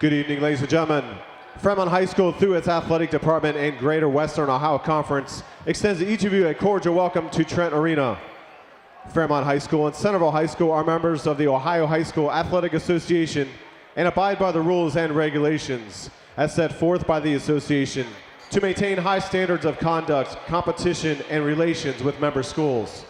Good evening, ladies and gentlemen. Fairmont High School, through its athletic department and Greater Western Ohio Conference, extends to each of you a cordial welcome to Trent Arena. Fairmont High School and Centerville High School are members of the Ohio High School Athletic Association and abide by the rules and regulations as set forth by the association to maintain high standards of conduct, competition, and relations with member schools.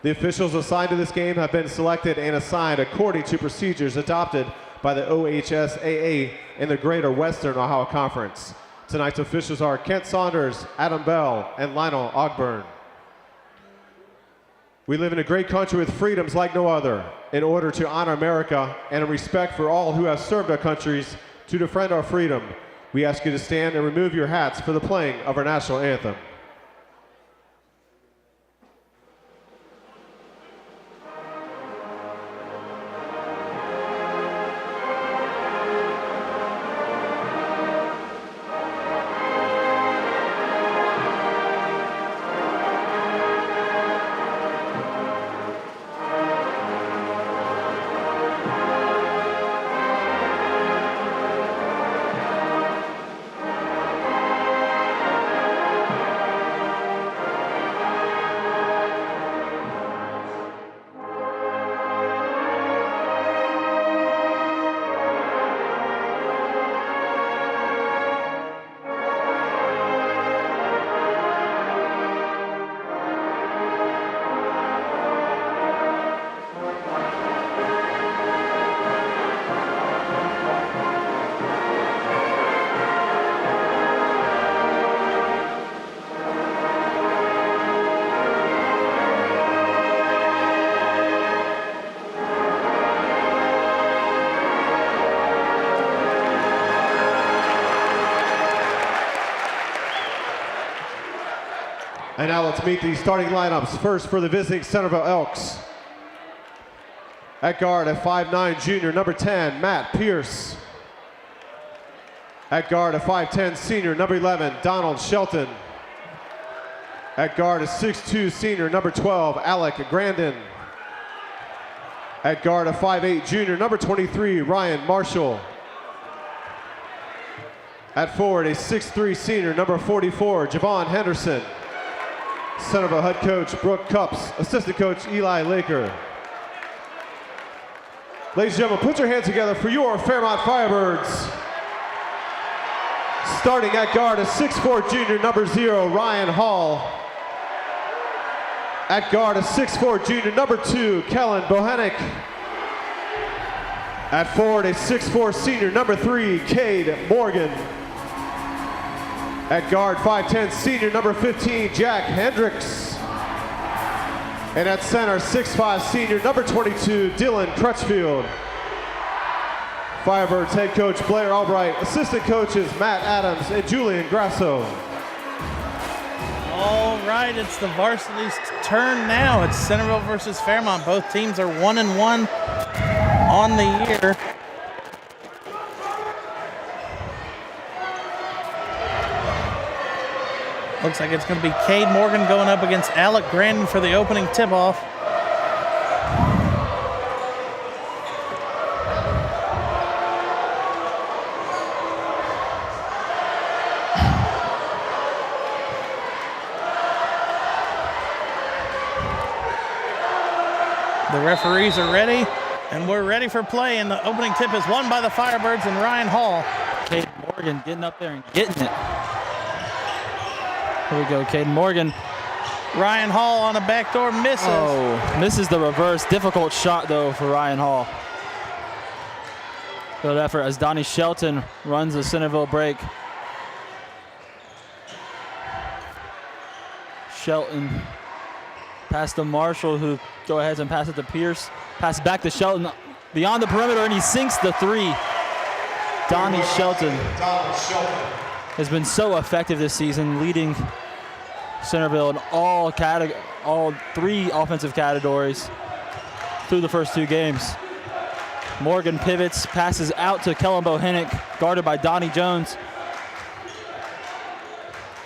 The officials assigned to this game have been selected and assigned according to procedures adopted by the OHSAA in the Greater Western Ohio Conference. Tonight's officials are Kent Saunders, Adam Bell, and Lionel Ogburn. We live in a great country with freedoms like no other. In order to honor America and in respect for all who have served our countries to defend our freedom, we ask you to stand and remove your hats for the playing of our national anthem. And now let's meet the starting lineups. First for the visiting Centerville Elks. At guard at 5'9", junior, number 10, Matt Pierce. At guard at 5'10", senior, number 11, Donald Shelton. At guard at 6'2", senior, number 12, Alec Grandin. At guard at 5'8", junior, number 23, Ryan Marshall. At forward, a 6'3", senior, number 44, Javon Henderson. Centerville head coach Brooke Cups, assistant coach Eli Laker. Ladies and gentlemen, put your hands together for your Fairmont Firebirds. Starting at guard is 6'4", junior, number 0, Ryan Hall. At guard is 6'4", junior, number 2, Kellen Bohenick. At forward, a 6'4", senior, number 3, Cade Morgan. At guard, 5'10", senior, number 15, Jack Hendricks. And at center, 6'5", senior, number 22, Dylan Crutchfield. Firebirds head coach Blair Albright, assistant coaches Matt Adams and Julian Grasso. All right, it's the varsity's turn now. It's Centerville versus Fairmont. Both teams are 1-1 on the year. Looks like it's going to be Cade Morgan going up against Alec Grandin for the opening tip-off. The referees are ready, and we're ready for play, and the opening tip is won by the Firebirds and Ryan Hall. Cade Morgan getting up there and getting it. Here we go, Cade Morgan. Ryan Hall on a backdoor misses. Oh, misses the reverse. Difficult shot, though, for Ryan Hall. Good effort as Donnie Shelton runs the Centerville break. Shelton pass to Marshall, who go ahead and pass it to Pierce. Pass back to Shelton beyond the perimeter, and he sinks the three. Donnie Shelton has been so effective this season, leading Centerville in all three offensive categories through the first two games. Morgan pivots, passes out to Kellen Bohenick, guarded by Donnie Jones.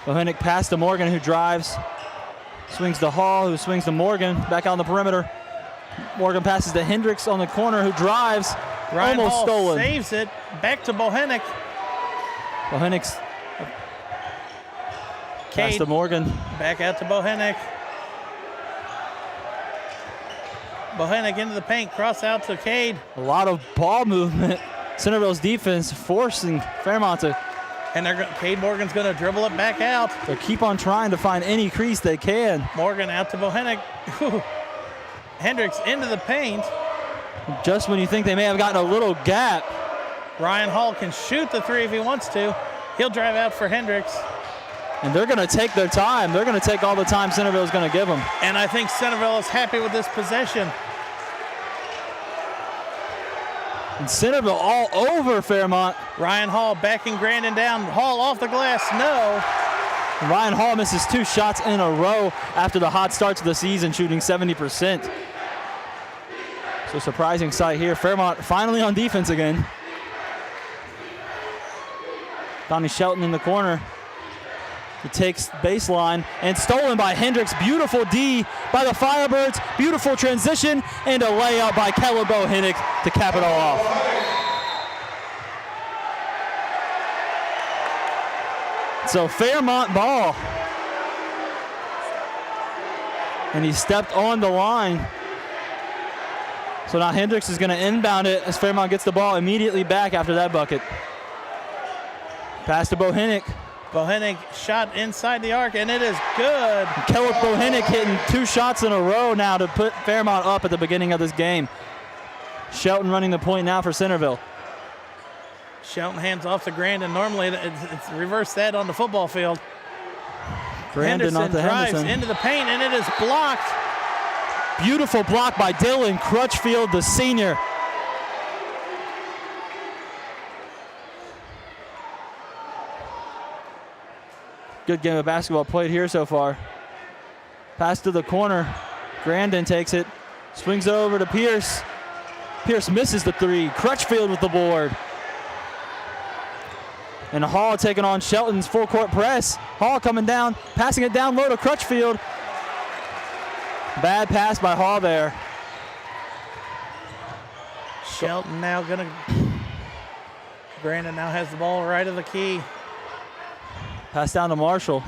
Bohenick pass to Morgan, who drives. Swings to Hall, who swings to Morgan, back on the perimeter. Morgan passes to Hendricks on the corner, who drives, Ryan almost Hall stolen. saves it. Back to Bohenick. Bohennick's pass Cade to Morgan. back out to Bohenick. Bohenick into the paint, cross out to Cade. A lot of ball movement. Centerville's defense forcing Fairmont to And Cade Morgan's going to dribble it back out. keep on trying to find any crease they can. Morgan out to Bohenick. Hendricks into the paint. Just when you think they may have gotten a little gap, Ryan Hall can shoot the three if he wants to. He'll drive out for Hendricks. and they're going to take their time. They're going to take all the time Centerville's going to give them. And I think Centerville is happy with this possession. And Centerville all over Fairmont. Ryan Hall backing Grandin down. Hall off the glass, no. Ryan Hall misses 2 shots in a row after the hot start to the season, shooting 70%. So surprising sight here. Fairmont finally on defense again. Donnie Shelton in the corner. He takes baseline and stolen by Hendricks. Beautiful D by the Firebirds. Beautiful transition and a layup by Caleb Bohenick to cap it all off. So Fairmont ball. And he stepped on the line. So now Hendricks is going to inbound it as Fairmont gets the ball immediately back after that bucket. Pass to Bohenick. Bohenick shot inside the arc, and it is good. Caleb Bohenick hitting 2 shots in a row now to put Fairmont up at the beginning of this game. Shelton running the point now for Centerville. Shelton hands off to Grandin. Normally it's reverse that on the football field. Grandin off to drives Henderson. into the paint, and it is blocked. Beautiful block by Dylan Crutchfield, the senior. Good game of basketball played here so far. Pass to the corner. Grandin takes it. Swings it over to Pierce. Pierce misses the 3. Crutchfield with the board. And Hall taking on Shelton's full court press. Hall coming down, passing it down low to Crutchfield. Bad pass by Hall there. Shelton now gonna. Grandin now has the ball right of the key. Pass down to Marshall.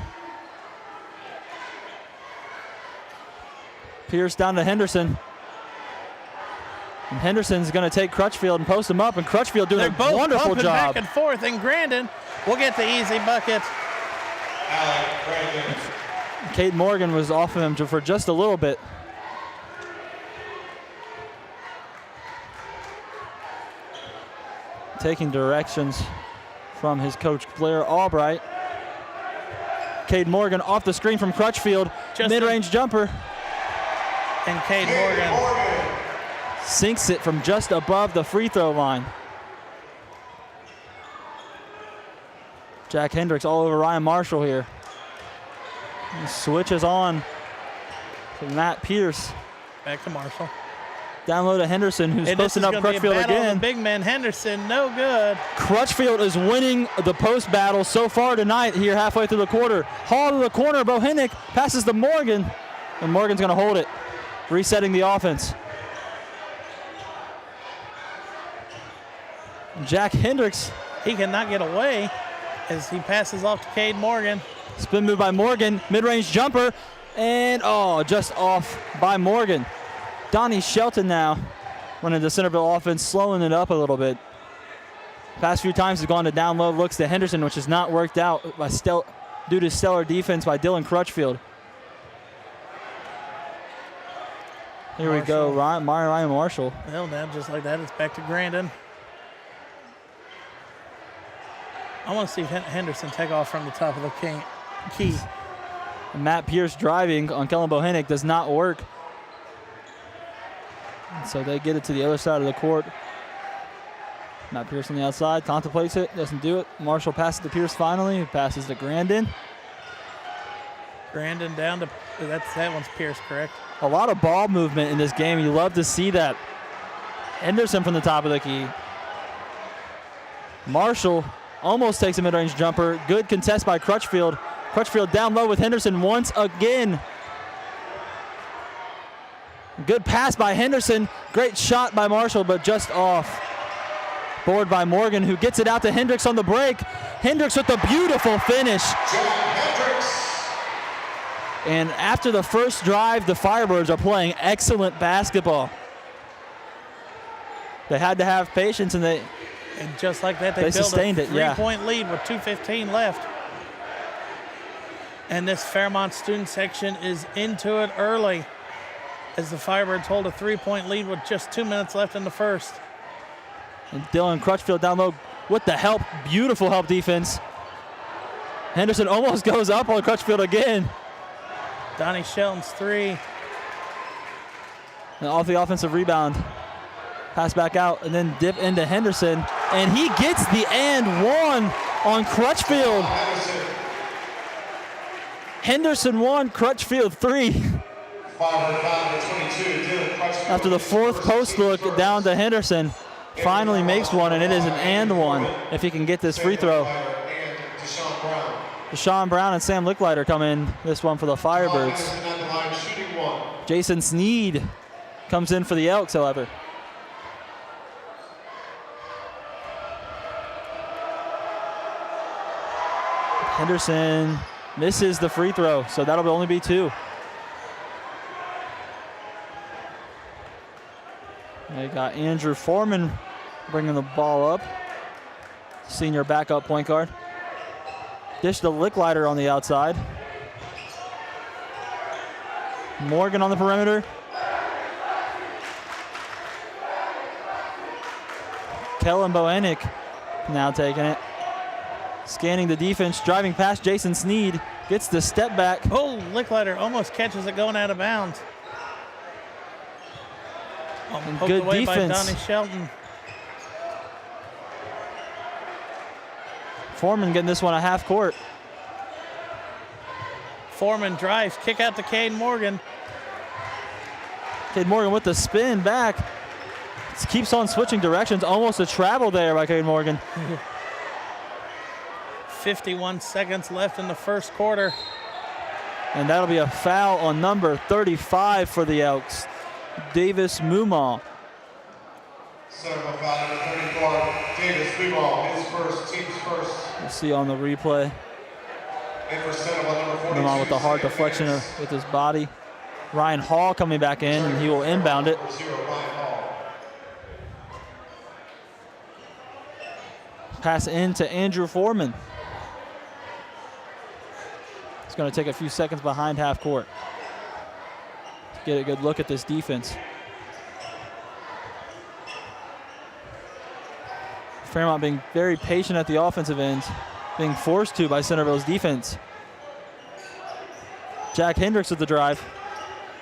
Pierce down to Henderson. And Henderson's going to take Crutchfield and post him up, and Crutchfield doing They're a both wonderful bumping job. back and forth, and Grandin will get the easy bucket. Kate Morgan was off of him for just a little bit. Taking directions from his coach, Blair Albright. Cade Morgan off the screen from Crutchfield. Mid-range jumper. And Cade Morgan Sinks it from just above the free throw line. Jack Hendricks all over Ryan Marshall here. He switches on to Matt Pierce. back to Marshall. Down low to Henderson, who's posting up Crutchfield again. Big man Henderson, no good. Crutchfield is winning the post battle so far tonight here halfway through the quarter. Hall to the corner, Bohenick passes to Morgan, and Morgan's going to hold it, resetting the offense. Jack Hendricks. He cannot get away as he passes off to Cade Morgan. Spin move by Morgan, mid-range jumper, and just off by Morgan. Donnie Shelton now running the Centerville offense, slowing it up a little bit. Past few times has gone to down low looks to Henderson, which has not worked out due to stellar defense by Dylan Crutchfield. Here we go, Ryan Marshall. Well, now just like that, it's back to Grandin. I want to see Henderson take off from the top of the key. And Matt Pierce driving on Kellen Bohenick does not work. And so they get it to the other side of the court. Matt Pierce on the outside, contemplates it, doesn't do it. Marshall passes to Pierce finally, he passes to Grandin. Grandin down to, that one's Pierce, correct? A lot of ball movement in this game. You love to see that. Henderson from the top of the key. Marshall almost takes a mid-range jumper. Good contest by Crutchfield. Crutchfield down low with Henderson once again. Good pass by Henderson. Great shot by Marshall, but just off. Board by Morgan, who gets it out to Hendricks on the break. Hendricks with a beautiful finish. And after the first drive, the Firebirds are playing excellent basketball. They had to have patience, and just like that, they sustained it. Yeah. 3-point lead with 2:15 left. And this Fairmont student section is into it early as the Firebirds hold a 3-point lead with just 2 minutes left in the first. And Dylan Crutchfield down low with the help. Beautiful help defense. Henderson almost goes up on Crutchfield again. Donnie Shelton's three. And off the offensive rebound. Pass back out and then dip into Henderson. And he gets the and one on Crutchfield. Henderson 1, Crutchfield 3. After the fourth post look down to Henderson, finally makes one, and it is an and one if he can get this free throw. Deshaun Brown and Sam Licklider come in this one for the Firebirds. Jason Sneed comes in for the Elks, however. Henderson misses the free throw, so that'll only be 2. They got Andrew Foreman bringing the ball up. Senior backup point guard. Dish to Licklider on the outside. Morgan on the perimeter. Kellen Boenick now taking it. Scanning the defense, driving past Jason Sneed. Gets the step back. Oh, Licklider almost catches it going out of bounds. Good away defense. By Donnie Shelton. Foreman getting this one a half court. Foreman drives, kick out to Cade Morgan. Cade Morgan with the spin back. Keeps on switching directions. Almost a travel there by Cade Morgan. 51 seconds left in the first quarter. And that'll be a foul on number 35 for the Elks, Davis Mumal. Centerville foul number 34, Davis Mumal, his first, team's first. We'll see on the replay. And for Centerville, number 42. Mumal with the hard deflection with his body. Ryan Hall coming back in, and he will inbound it. Pass in to Andrew Foreman. It's going to take a few seconds behind half court to get a good look at this defense. Fairmont being very patient at the offensive end, being forced to by Centerville's defense. Jack Hendricks with the drive.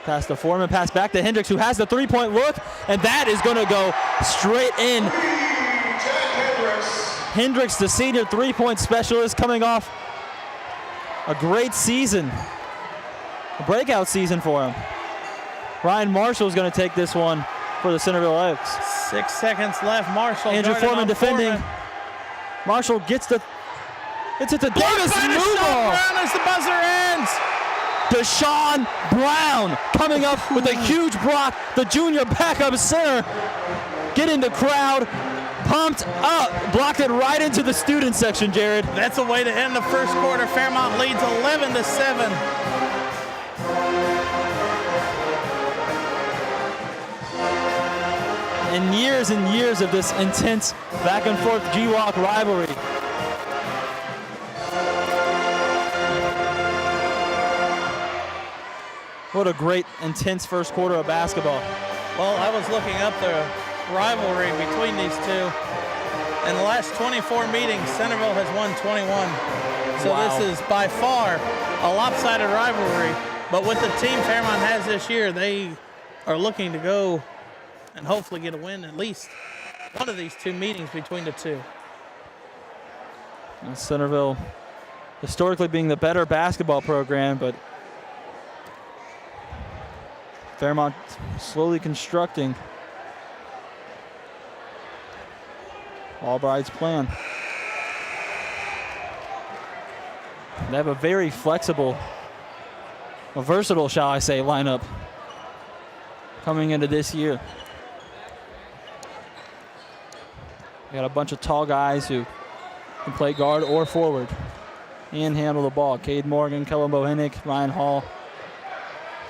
Pass to Foreman, pass back to Hendricks, who has the three-point look, and that is going to go straight in. Hendricks, the senior three-point specialist, coming off a great season, a breakout season for him. Ryan Marshall is going to take this one for the Centerville Elks. 6 seconds left. Marshall. Andrew Foreman defending. Foreman. Marshall gets it to Davis Deshaun Brown as the buzzer ends. Deshaun Brown coming up with a huge block. The junior backup center getting the crowd pumped up. Blocked it right into the student section, Jared. That's a way to end the first quarter. Fairmont leads 11-7. And years of this intense back and forth G-Walk rivalry. What a great, intense first quarter of basketball. Well, I was looking up the rivalry between these two. In the last 24 meetings, Centerville has won 21. So Wow. This is by far a lopsided rivalry. But with the team Fairmont has this year, they are looking to go and hopefully get a win at least one of these two meetings between the two. And Centerville historically being the better basketball program, but Fairmont slowly constructing Albright's plan. They have a very flexible, a versatile, shall I say, lineup coming into this year. We got a bunch of tall guys who can play guard or forward and handle the ball. Cade Morgan, Kellen Bohinnick, Ryan Hall,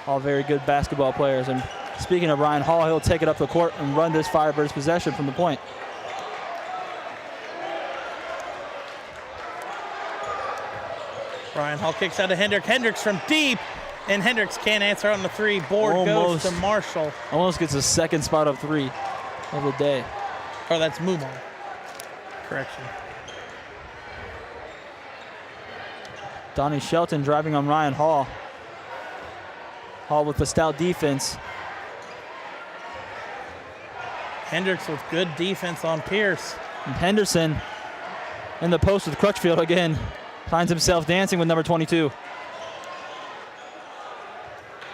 all very good basketball players. And speaking of Ryan Hall, he'll take it up the court and run this Firebirds possession from the point. Ryan Hall kicks out to Hendricks. Hendricks from deep, and Hendricks can't answer on the three. Board goes to Marshall. Almost gets a second spot of 3 of the day. Oh, that's Mumon. Correction. Donnie Shelton driving on Ryan Hall. Hall with the stout defense. Hendricks with good defense on Pierce. And Henderson in the post with Crutchfield again. Finds himself dancing with number 22.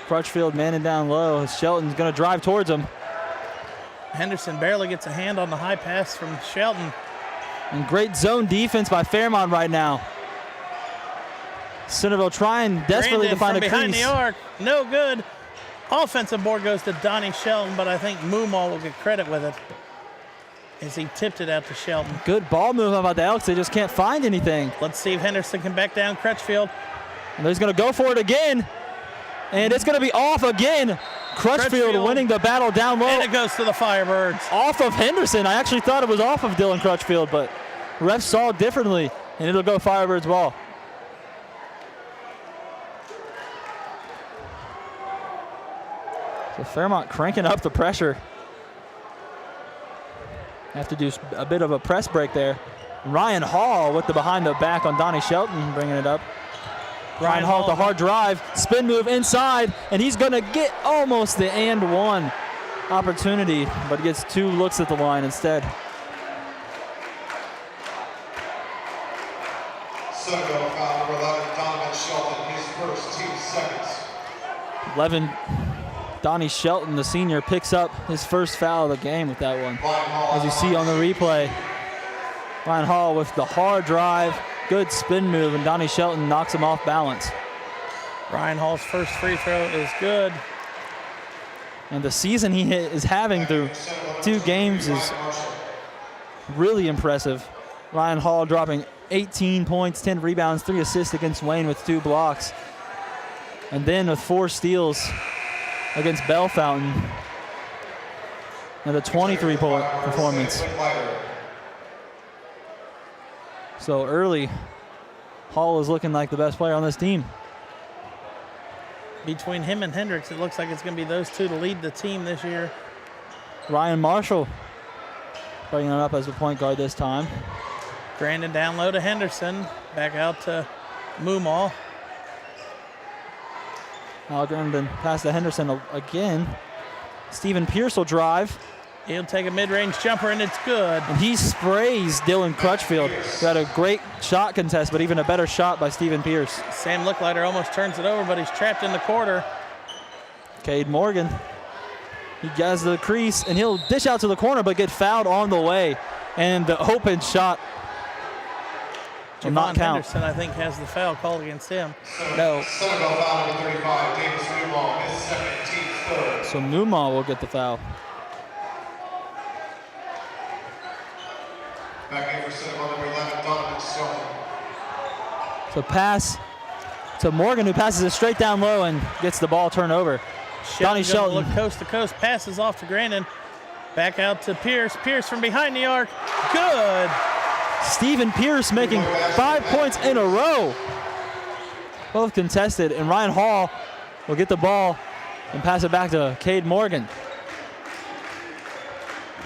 Crutchfield manning down low. Shelton's going to drive towards him. Henderson barely gets a hand on the high pass from Shelton. And great zone defense by Fairmont right now. Centerville trying desperately to find a crease. Behind the arc, no good. Offensive board goes to Donnie Shelton, but I think Moomaw will get credit with it as he tipped it out to Shelton. Good ball movement by the Elks. They just can't find anything. Let's see if Henderson can back down Crutchfield. And he's going to go for it again. And it's going to be off again. Crutchfield winning the battle down low. And it goes to the Firebirds. Off of Henderson. I actually thought it was off of Dylan Crutchfield, but refs saw it differently, and it'll go Firebirds ball. So Fairmont cranking up the pressure. Have to do a bit of a press break there. Ryan Hall with the behind the back on Donnie Shelton, bringing it up. Ryan Hall with the hard drive, spin move inside, and he's going to get almost the and one opportunity, but he gets 2 looks at the line instead. Centerville foul number 11, Donovan Shelton, his first, team seconds. 11, Donnie Shelton, the senior, picks up his first foul of the game with that one. As you see on the replay, Ryan Hall with the hard drive, good spin move, and Donnie Shelton knocks him off balance. Ryan Hall's first free throw is good. And the season he is having through 2 games is really impressive. Ryan Hall dropping 18 points, 10 rebounds, 3 assists against Wayne with 2 blocks. And then with 4 steals against Bell Fountain. And a 23-point performance. So early, Hall is looking like the best player on this team. Between him and Hendricks, it looks like it's going to be those 2 to lead the team this year. Ryan Marshall bringing it up as a point guard this time. Grandin down low to Henderson. Back out to Moomaw. Now Grandin pass to Henderson again. Stephen Pierce will drive. He'll take a mid-range jumper, and it's good. And he sprays Dylan Crutchfield. Got a great shot contest, but even a better shot by Stephen Pierce. Sam Licklider almost turns it over, but he's trapped in the quarter. Cade Morgan, he gets the crease, and he'll dish out to the corner, but get fouled on the way. And the open shot will not count. Henderson, I think, has the foul called against him. No. Centerville foul number 35, Davis Moomaw, his second, team third. So Moomaw will get the foul. Back in for Centerville number 11, Donovan Shelton. So pass to Morgan, who passes it straight down low and gets the ball turned over. Donnie Shelton. Look coast to coast, passes off to Grandin. Back out to Pierce. Pierce from behind the arc. Good. Stephen Pierce making 5 points in a row. Both contested, and Ryan Hall will get the ball and pass it back to Cade Morgan.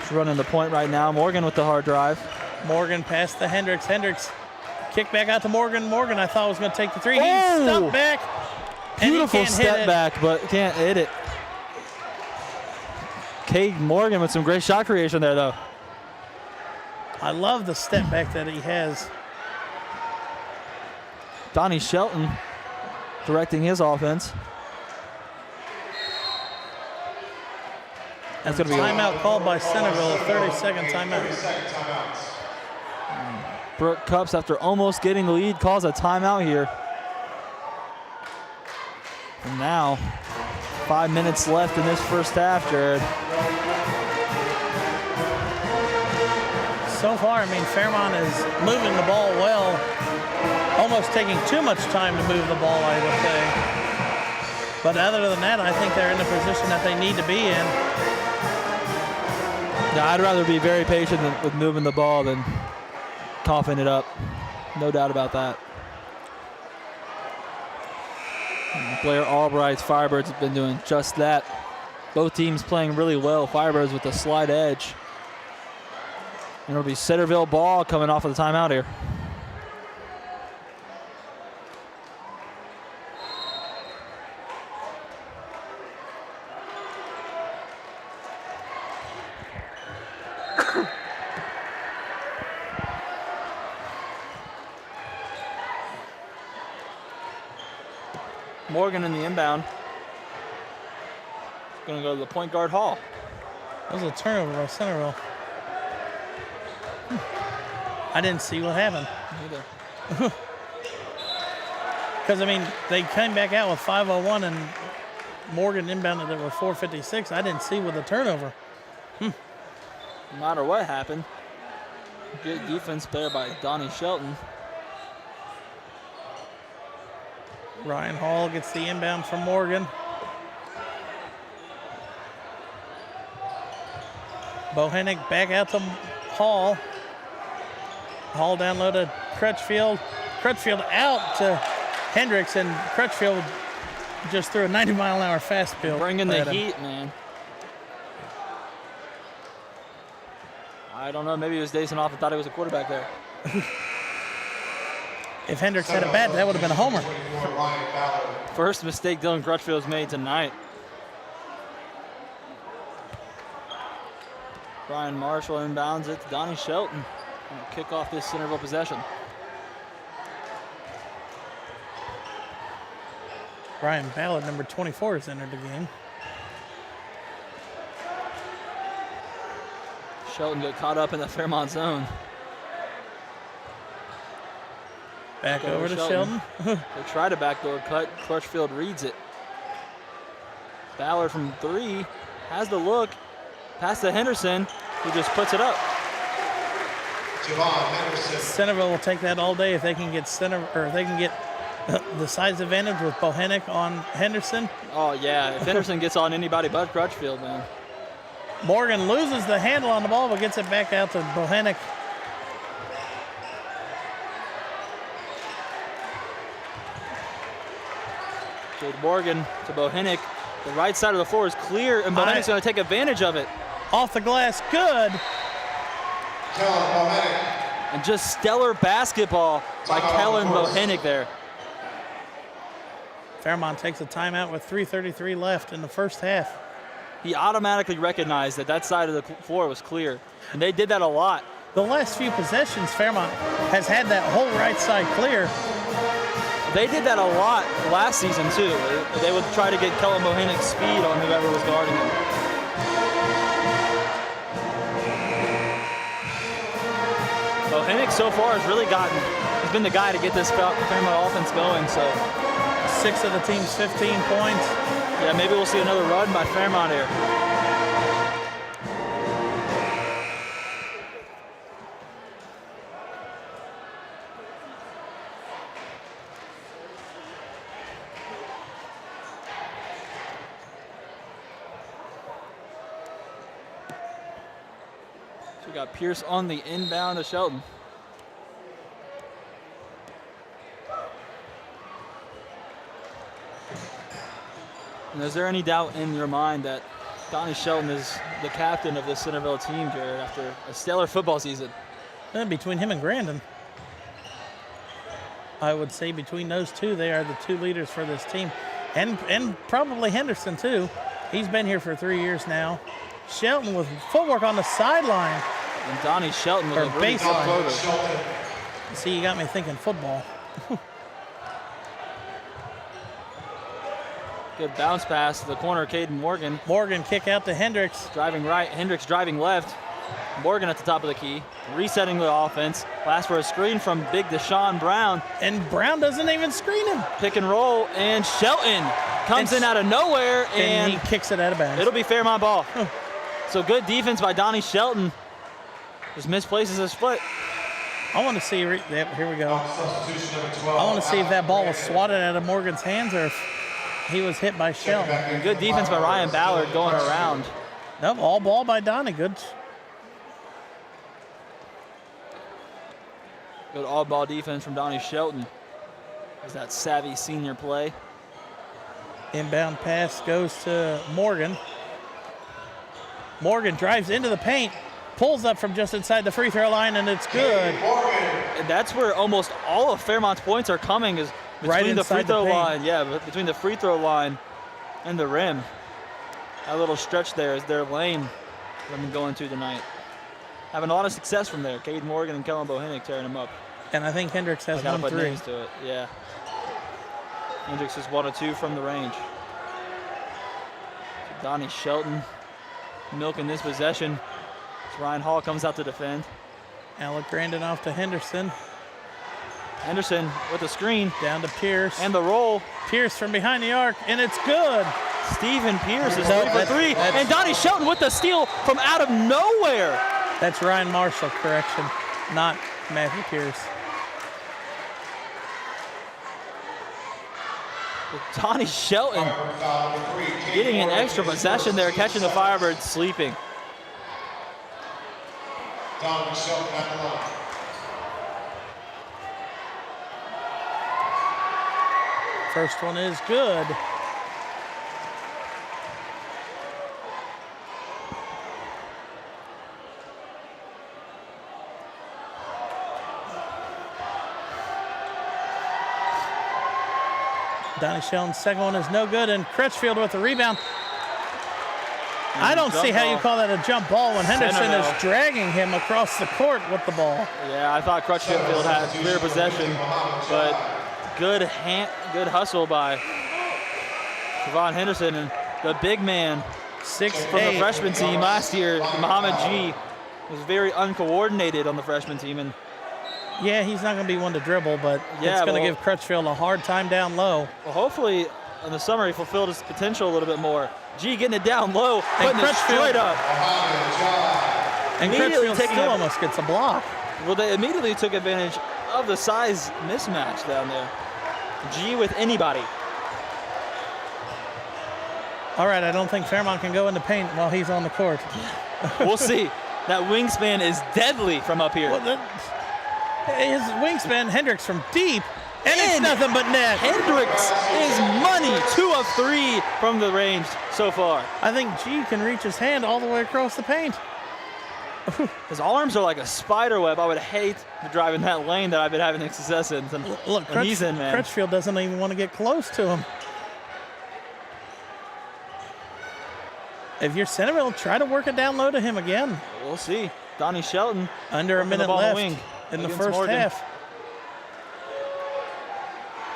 He's running the point right now. Morgan with the hard drive. Morgan passed to Hendricks. Hendricks kick back out to Morgan. Morgan, I thought was going to take the 3. He stumped back. Beautiful step back, but can't hit it. Cade Morgan with some great shot creation there, though. I love the step back that he has. Donnie Shelton directing his offense. That's going to be a timeout called by Centerville, a 30-second timeout. Brooke Cups, after almost getting the lead, calls a timeout here. And now, 5 minutes left in this first half, Jared. So far, I mean, Fairmont is moving the ball well, almost taking too much time to move the ball, I would say. But other than that, I think they're in the position that they need to be in. Yeah, I'd rather be very patient with moving the ball than coughing it up. No doubt about that. Blair Albright's Firebirds have been doing just that. Both teams playing really well. Firebirds with a slight edge. And it'll be Centerville ball coming off of the timeout here. Morgan in the inbound. Going to go to the point guard Hall. That was a turnover by Centerville. I didn't see what happened. Neither. Because, I mean, they came back out with 5:01 and Morgan inbounded it with 4:56. I didn't see with the turnover. No matter what happened. Good defense there by Donnie Shelton. Ryan Hall gets the inbound from Morgan. Bohenick back out to Hall. Hall down low to Crutchfield. Crutchfield out to Hendricks, and Crutchfield just threw a 90-mile-an-hour fastball. Bringing the heat, man. I don't know. Maybe he was dazing off and thought he was a quarterback there. If Hendricks had a bat, that would have been a homer. First mistake Dylan Crutchfield's made tonight. Brian Marshall inbounds it to Donnie Shelton. Gonna kick off this Centerville possession. Brian Ballard, number 24, has entered the game. Shelton got caught up in the Fairmont zone. Back over to Shelton. They tried a backdoor cut. Crutchfield reads it. Ballard from 3 has the look. Pass to Henderson, who just puts it up. Javon Henderson. Centerville will take that all day if they can get the size advantage with Bohenick on Henderson. Oh yeah, if Henderson gets on anybody but Crutchfield, man. Morgan loses the handle on the ball, but gets it back out to Bohenick. Good Morgan to Bohenick. The right side of the floor is clear, and Bohenick's going to take advantage of it. Off the glass, good. Kellen Bohenick. And just stellar basketball by Kellen Bohenick there. Fairmont takes a timeout with 3:33 left in the first half. He automatically recognized that that side of the floor was clear, and they did that a lot. The last few possessions, Fairmont has had that whole right side clear. They did that a lot last season, too. They would try to get Kellen Bohenick's speed on whoever was guarding him. Bohenick so far has really he's been the guy to get this Fairmont offense going, so. 6 of the team's 15 points. Yeah, maybe we'll see another run by Fairmont here. So we got Pierce on the inbound to Shelton. And is there any doubt in your mind that Donnie Shelton is the captain of this Centerville team, Jared, after a stellar football season? Between him and Grandin, I would say between those two, they are the two leaders for this team. And probably Henderson, too. He's been here for 3 years now. Shelton with footwork on the sideline. And Donnie Shelton with a really good floater. See, you got me thinking football. Good bounce pass to the corner, Caden Morgan. Morgan kick out to Hendricks. Driving right, Hendricks driving left. Morgan at the top of the key, resetting the offense. Last for a screen from big Deshaun Brown. And Brown doesn't even screen him. Pick and roll, and Shelton comes in out of nowhere, and he kicks it out of bounds. It'll be Fairmont ball. So good defense by Donnie Shelton. Just misplaces his foot. I want to see, yep, here we go. Substitution number 12. I want to see if that ball was swatted out of Morgan's hands or if he was hit by Shelton. Good defense by Ryan Ballard going around. Nope, all ball by Donnie. Good. Good all-ball defense from Donnie Shelton. Is that savvy senior play? Inbound pass goes to Morgan. Morgan drives into the paint, pulls up from just inside the free throw line, and it's good. And that's where almost all of Fairmont's points are coming, is between Right the free inside the throw paint. line. Yeah, but between the free throw line and the rim. That little stretch there is their lane they've been going to tonight. Having a lot of success from there. Cade Morgan and Kellen Bohinnick tearing them up. And I think Hendricks has I gotta 1 put 3. names to it, yeah. Hendricks is 1 of 2 from the range. So Donnie Shelton milking this possession as Ryan Hall comes out to defend. Alec Grandin off to Henderson. Henderson with the screen Down to Pierce. and the roll. Pierce from behind the arc, and it's good. Stephen Pierce is No, 3 for 3. And Donnie Shelton with the steal from out of nowhere. That's Ryan Marshall, correction, not Matthew Pierce. Donnie Shelton Foul number 3. Cade getting an Morgan, extra his possession first there, team catching the second. Firebirds sleeping. Donovan Shelton at the line. First one is good. Donnie Shelton's second one is no good, and Crutchfield with the rebound. I don't see jump how you ball. call that a jump ball when Henderson Centerville. is dragging him across the court with the ball. Yeah, I thought Crutchfield had clear possession, but good hustle by Trevon Henderson, and the big man 6'8". from the freshman team last year, Muhammad G, was very uncoordinated on the freshman team, and Yeah, he's not going to be one to dribble, but Yeah, it's going to well- give Crutchfield a hard time down low. well, hopefully in the summer he fulfilled his potential a little bit more. G getting it down low, putting it Crutchfield- straight up. And Immediately Crutchfield taking still it- almost gets a block. Well, they immediately took advantage of the size mismatch down there. G with anybody. All right, I don't think Fairmont can go in the paint while he's on the court. We'll see. That wingspan is deadly from up here. Well, his wingspan, Hendricks from deep, and it's And nothing but net. Hendricks is money. 2 of 3 from the range so far. I think G can reach his hand all the way across the paint. His arms are like a spider web. I would hate to drive in that lane that I've been having success in. Look, And he's in, man. Crutchfield doesn't even want to get close to him. If you're Centerville, try to work it down low to him again. We'll see. Donnie Shelton Under a working the minute ball on the left wing in the against first Morgan. half.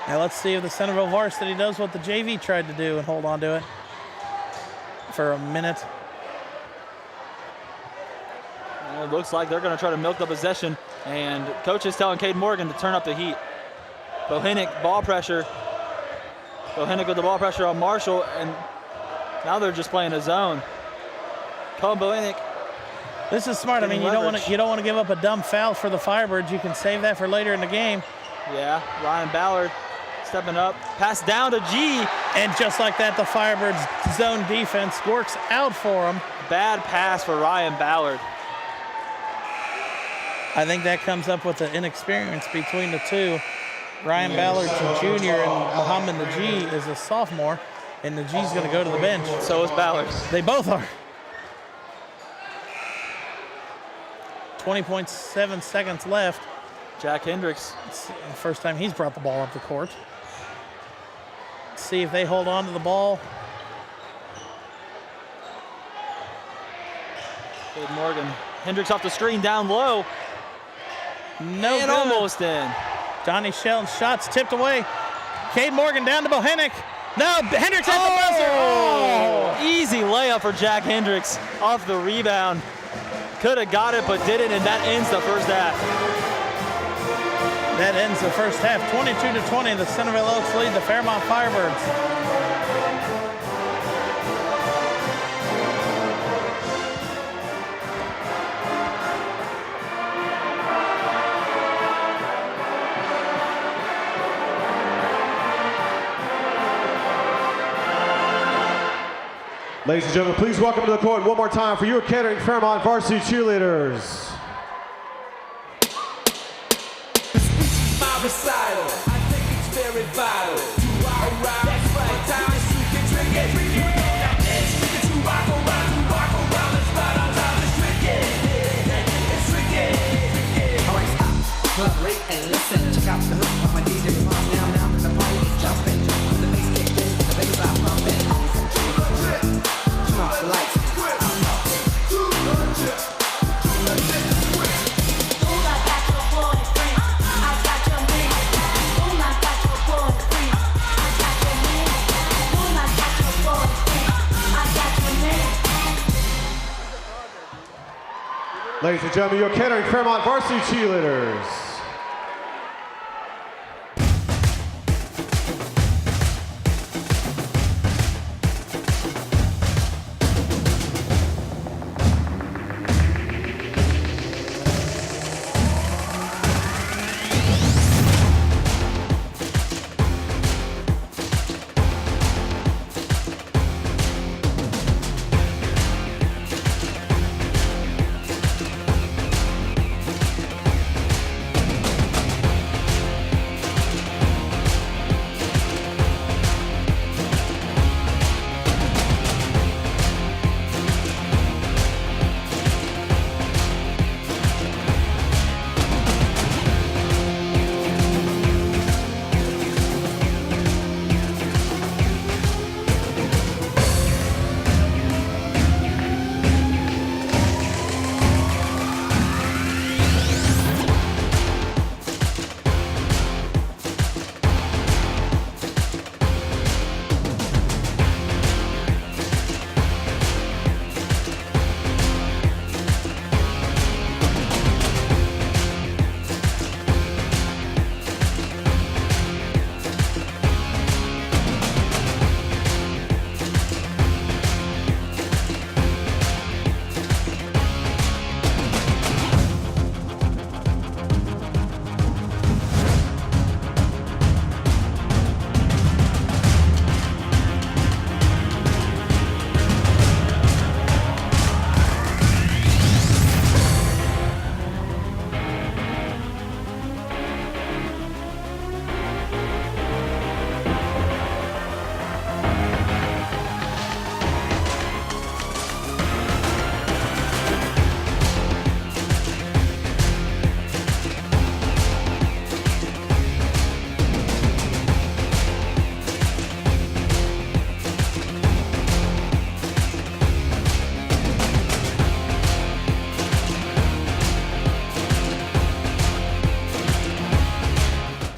Now let's see if the Centerville varsity does what the JV tried to do and hold on to it for a minute. And it looks like they're going to try to milk the possession, and coach is telling Cade Morgan to turn up the heat. Bohinnick ball pressure. Bohinnick with the ball pressure on Marshall, and now they're just playing a zone. Colin Bohinnick. This is smart. I mean, Getting leverage. you don't want to give up a dumb foul for the Firebirds. You can save that for later in the game. Yeah, Ryan Ballard stepping up. Pass down to G. And just like that, the Firebirds' zone defense works out for them. Bad pass for Ryan Ballard. I think that comes up with the inexperience between the two. Ryan Ballard's a junior and Muhammad Najee is a sophomore, and Najee's going to go to the bench. So is Ballard. They both are. 20.7 seconds left. Jack Hendricks. It's the first time he's brought the ball up the court. See if they hold on to the ball. Cade Morgan. Hendricks off the screen down low. No And good. almost in. Donnie Shelton's shots tipped away. Cade Morgan down to Bohinnick. No, Hendricks at the buzzer. Oh! Easy layup for Jack Hendricks off the rebound. Could have got it, but didn't, and that ends the first half. That ends the first half. 22-20, the Centerville Oaks lead the Fairmont Firebirds. Ladies and gentlemen, please welcome to the court one more time for your catering Fairmont varsity cheerleaders. My recital, I think it's very vital to rock around. That's right, time is you can drink it. You know that it's tricky to rock around. It's right on time, it's tricky. It's tricky. Alright, stop, collaborate and listen. Check out the hook of my DJ response now, cause the party is jumping. When the bass kicks in, the bass are pumping. Turn off the lights. Ladies and gentlemen, your catering Fairmont varsity cheerleaders.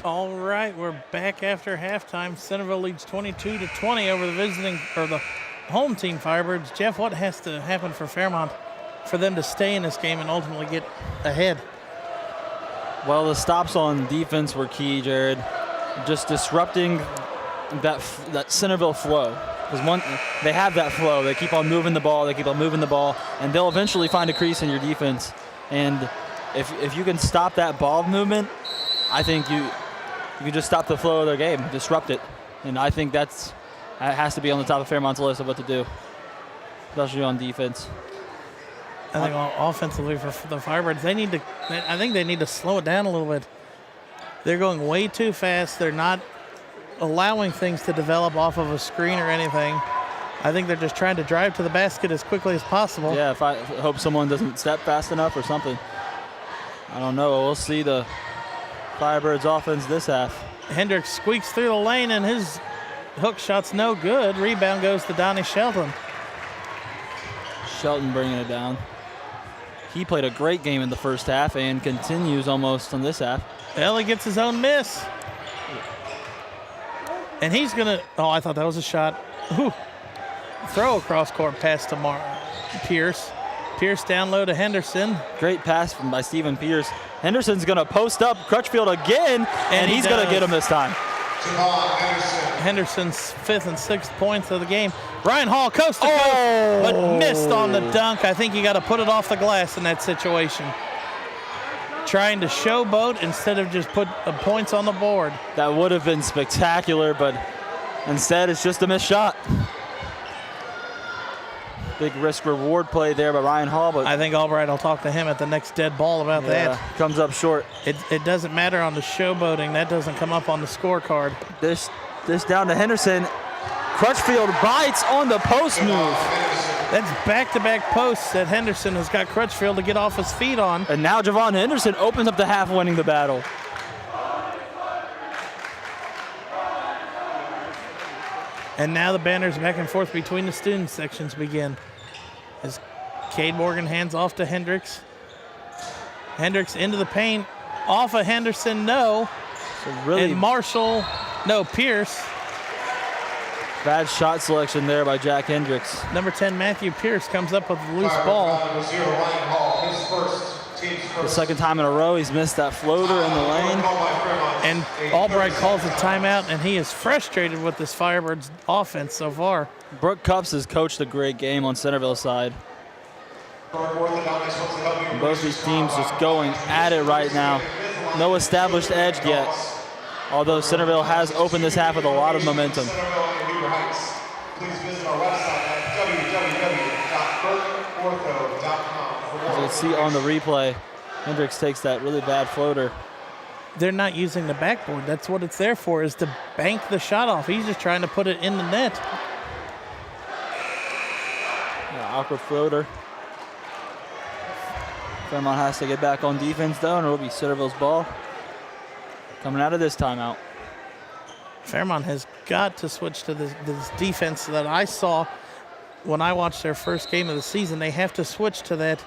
All right, we're back after halftime. Centerville leads 22-20 over the home team Firebirds. Jeff, what has to happen for Fairmont for them to stay in this game and ultimately get ahead? Well, the stops on defense were key, Jared. Just disrupting that Centerville flow. Because they have that flow. They keep on moving the ball. And they'll eventually find a crease in your defense. And if you can stop that ball movement, I think you can just stop the flow of their game, disrupt it. And I think that has to be on the top of Fairmont's list of what to do, especially on defense. I think offensively for the Firebirds, I think they need to slow it down a little bit. They're going way too fast. They're not allowing things to develop off of a screen or anything. I think they're just trying to drive to the basket as quickly as possible. Yeah, I hope someone doesn't step fast enough or something. I don't know. We'll see the Firebirds offense this half. Hendricks squeaks through the lane and his hook shot's no good. Rebound goes to Donnie Shelton. Shelton bringing it down. He played a great game in the first half and continues almost on this half. Ellie gets his own miss. And he's gonna, I thought that was a shot. Ooh. Throw across court pass to Pierce. Pierce down low to Henderson. Great pass by Stephen Pierce. Henderson's gonna post up Crutchfield again, and he's gonna get him this time. Henderson's 5th and 6th points of the game. Ryan Hall coast to coast, but missed on the dunk. I think you got to put it off the glass in that situation. Trying to showboat instead of just put points on the board. That would have been spectacular, but instead it's just a missed shot. Big risk-reward play there by Ryan Hall, but I think Albright will talk to him at the next dead ball about that. Comes up short. It doesn't matter on the showboating. That doesn't come up on the scorecard. This down to Henderson. Crutchfield bites on the post move. That's back-to-back posts that Henderson has got Crutchfield to get off his feet on. And now Javon Henderson opens up the half, winning the battle. And now the banners back and forth between the student sections begin. As Cade Morgan hands off to Hendricks. Hendricks into the paint. Off of Henderson, no. So really And Marshall, no, Pierce. bad shot selection there by Jack Hendricks. Number 10, Matthew Pierce, comes up with a loose ball. Number 0, Ryan Hall, his first, team's The first. second time in a row he's missed that floater in the lane. And Albright calls a timeout, and he is frustrated with this Firebirds offense so far. Brooke Cups has coached a great game on Centerville's side. Both these teams just going at it right now. No established edge yet, although Centerville has opened this half with a lot of momentum. Please visit our website at www.burkeortho.com. As you can see on the replay, Hendricks takes that really bad floater. They're not using the backboard. That's what it's there for, is to bank the shot off. He's just trying to put it in the net. Yeah, awkward floater. Fairmont has to get back on defense though, and it'll be Centerville's ball coming out of this timeout. Fairmont has got to switch to this defense that I saw when I watched their first game of the season. They have to switch to that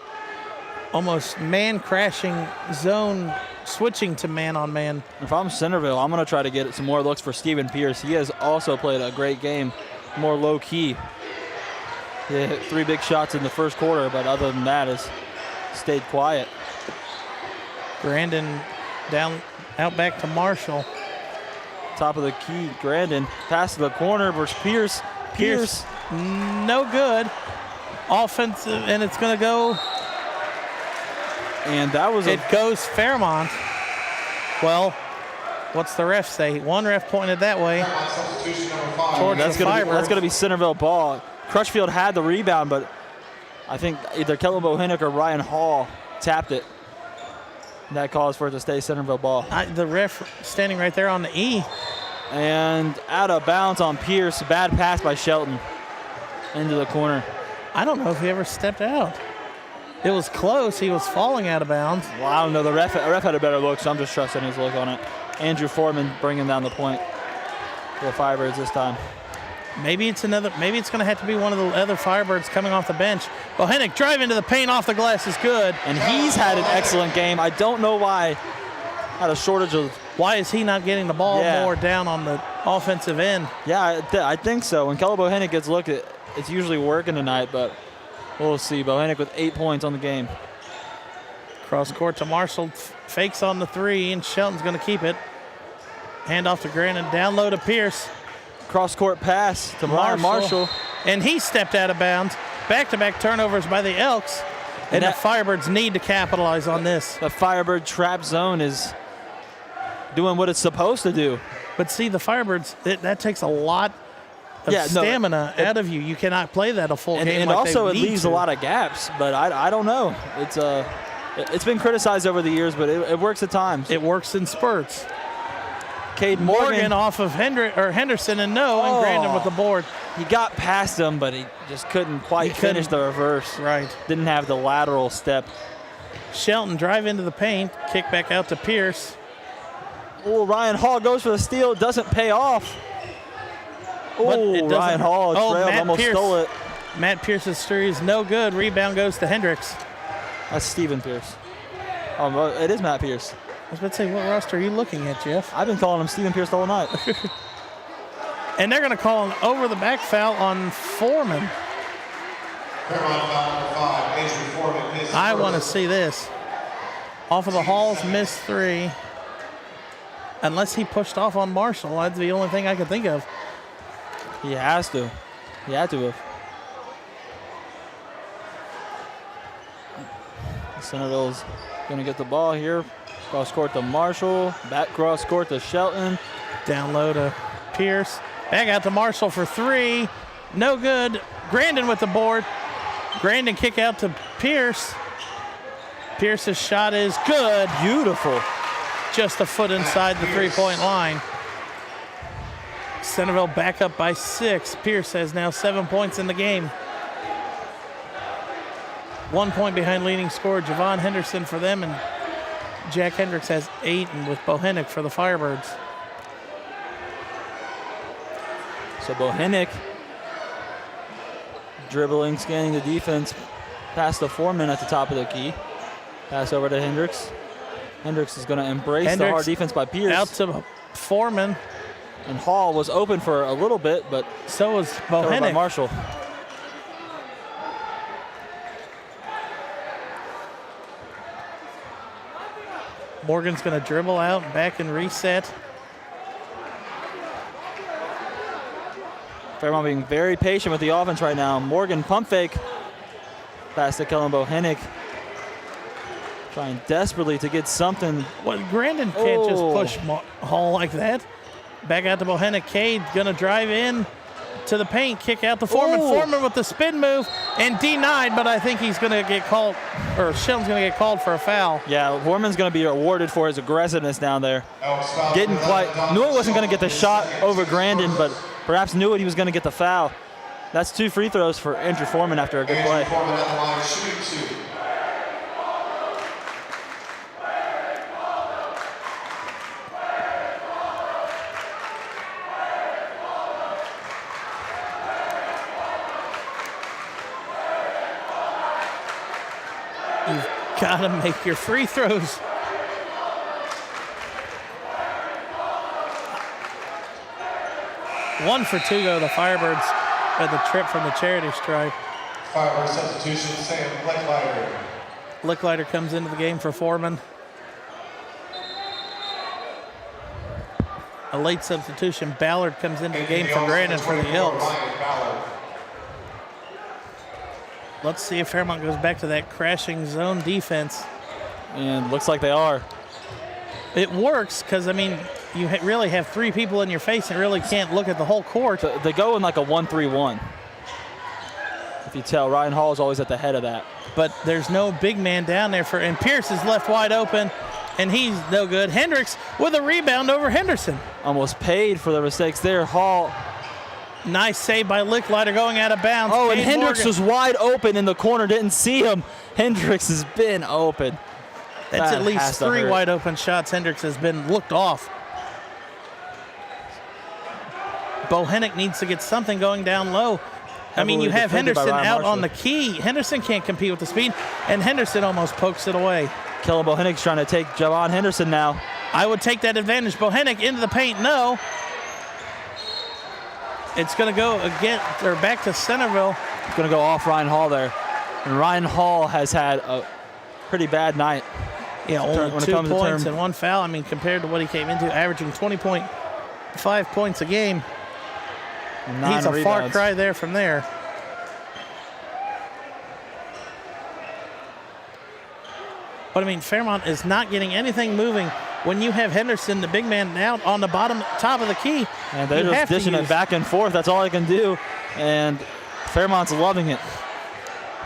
almost man-crashing zone, switching to man-on-man. If I'm Centerville, I'm going to try to get some more looks for Stephen Pierce. He has also played a great game, more low-key. He hit 3 big shots in the first quarter, but other than that, has stayed quiet. Grandin down, out back to Marshall. Top of the key, Grandin. Pass to the corner versus Pierce. Pierce. No good. Offensive, and it's going to go. And that was It goes Fairmont. Well, what's the ref say? One ref pointed that way. Substitution number 5. Towards that's the going Firebirds. to be Centerville ball. Crutchfield had the rebound, but I think either Kellen Bohinnick or Ryan Hall tapped it. And that calls for it to stay Centerville ball. The ref standing right there on the E. And out of bounds on Pierce. Bad pass by Shelton into the corner. I don't know if he ever stepped out. It was close. He was falling out of bounds. Well, I don't know. The ref had a better look, so I'm just trusting his look on it. Andrew Foreman bringing down the point for the Firebirds this time. Maybe it's going to have to be one of the other Firebirds coming off the bench. Bohinnick drive into the paint off the glass is good. And he's had an excellent game. I don't know why. Had a shortage of. Why is he not getting the ball more down on the offensive end? Yeah, I think so. When Kellen Bohinnick gets looked at, it's usually working tonight, but we'll see. Bohinnick with 8 points on the game. Cross court to Marshall. Fakes on the 3, and Shelton's going to keep it. Hand off to Grandin. Down low to Pierce. Cross court pass to Marshall. And he stepped out of bounds. Back-to-back turnovers by the Elks. And the Firebirds need to capitalize on this. The Firebird trap zone is doing what it's supposed to do. But see, the Firebirds, that takes a lot of stamina out of you. You cannot play that a full game and like also they it need leaves to. a lot of gaps, but I don't know. It's been criticized over the years, but it works at times. It works in spurts. Cade Morgan off of Henderson, and and Grandin with the board. He got past him, but he just couldn't quite finish the reverse. Right. Didn't have the lateral step. Shelton drive into the paint, kick back out to Pierce. Oh, Ryan Hall goes for the steal. Doesn't pay off. Oh, Ryan Hall trailed, almost stole it. Matt Pierce's three is no good. Rebound goes to Hendricks. That's Stephen Pierce. Oh, well, it is Matt Pierce. I was about to say, what roster are you looking at, Jeff? I've been calling him Stephen Pierce the whole night. And they're going to call an over-the-back foul on Foreman. I want to see this. Off of the Hall's missed 3. Unless he pushed off on Marshall. That's the only thing I could think of. He has to. He had to have. Centerville's going to get the ball here. Cross court to Marshall. Back cross court to Shelton. Down low to Pierce. Back out to Marshall for 3. No good. Grandin with the board. Grandin kick out to Pierce. Pierce's shot is good. Beautiful. Just a foot inside the three-point line. Centerville back up by 6. Pierce has now 7 points in the game. 1 point behind leading scorer Javon Henderson for them, and Jack Hendricks has 8, and with Bohenick for the Firebirds. So Bohenick dribbling, scanning the defense, past the Foreman at the top of the key. Pass over to Hendricks. Hendricks is going to embrace the hard defense by Pierce. Out to Foreman. And Hall was open for a little bit, but so was covered by Bohenick. Marshall. Morgan's going to dribble out, back and reset. Fairmont being very patient with the offense right now. Morgan pump fake. Pass to Kellen Bohenick. Trying desperately to get something. Well, Grandin can't just push Hall like that. Back out to Bohenick. Cade gonna drive in to the paint, kick out to Foreman. Ooh. Foreman with the spin move and denied, but I think he's gonna get called, or Shelton's gonna get called for a foul. Yeah, Foreman's gonna be awarded for his aggressiveness down there. Knew he wasn't gonna get the shot over Grandin, but perhaps knew he was gonna get the foul. That's 2 free throws for Andrew Foreman after a good play. Foreman at the line, shooting 2. You've gotta make your free throws. One for 2 go, the Firebirds at the trip from the charity stripe. Firebird substitution, Sam Licklider. Licklider comes into the game for Foreman. A late substitution. Ballard comes into the game for Grandin for the Elks. Let's see if Fairmont goes back to that crashing zone defense. And looks like they are. It works because, I mean, you really have 3 people in your face and really can't look at the whole court. They go in like a 1-3-1. If you tell, Ryan Hall is always at the head of that. But there's no big man down there for, and Pierce is left wide open, and he's no good. Hendricks with a rebound over Henderson. Almost paid for the mistakes there. Hall. Nice save by Licklider going out of bounds. Oh, and Cade Hendricks Morgan. was wide open in the corner, didn't see him. Hendricks has been open. That's That at least has to 3 hurt. wide open shots Hendricks has been looked off. Bohenick needs to get something going down low. I mean, you Heavily have defended by Henderson Ryan out Marshall. on the key. Henderson can't compete with the speed, and Henderson almost pokes it away. Kellen Bohenick's trying to take Javon Henderson now. I would take that advantage. Bohenick into the paint, no. It's going to go again, or back to Centerville. It's going to go off Ryan Hall there. And Ryan Hall has had a pretty bad night. Yeah, When only it 2 comes to points term- and 1 foul. I mean, compared to what he came into, averaging 20.5 points a game. And 9 He's a far rebounds. cry there from there. But I mean, Fairmont is not getting anything moving when you have Henderson, the big man, out on the top of the key. And they're You just have to dishing use- it back and forth. That's all they can do. And Fairmont's loving it.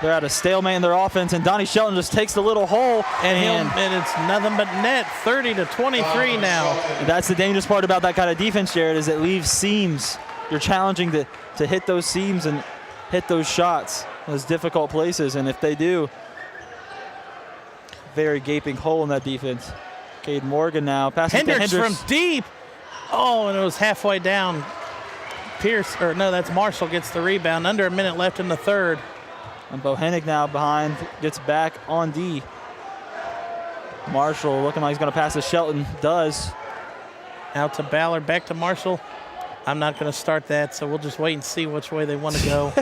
They're at a stalemate in their offense, and Donnie Shelton just takes the little hole. And it's nothing but net, 30-23 now. That's the dangerous part about that kind of defense, Jared, is it leaves seams. You're challenging to hit those seams and hit those shots, those difficult places. And if they do, very gaping hole in that defense. Cade Morgan now passing to Hendricks Hendricks. from deep. Oh, and it was halfway down. Pierce, or no, that's Marshall gets the rebound. Under a minute left in the third. And Bohenick now behind, gets back on D. Marshall looking like he's going to pass to Shelton. Does. Out to Ballard, back to Marshall. I'm not going to start that, so we'll just wait and see which way they want to go.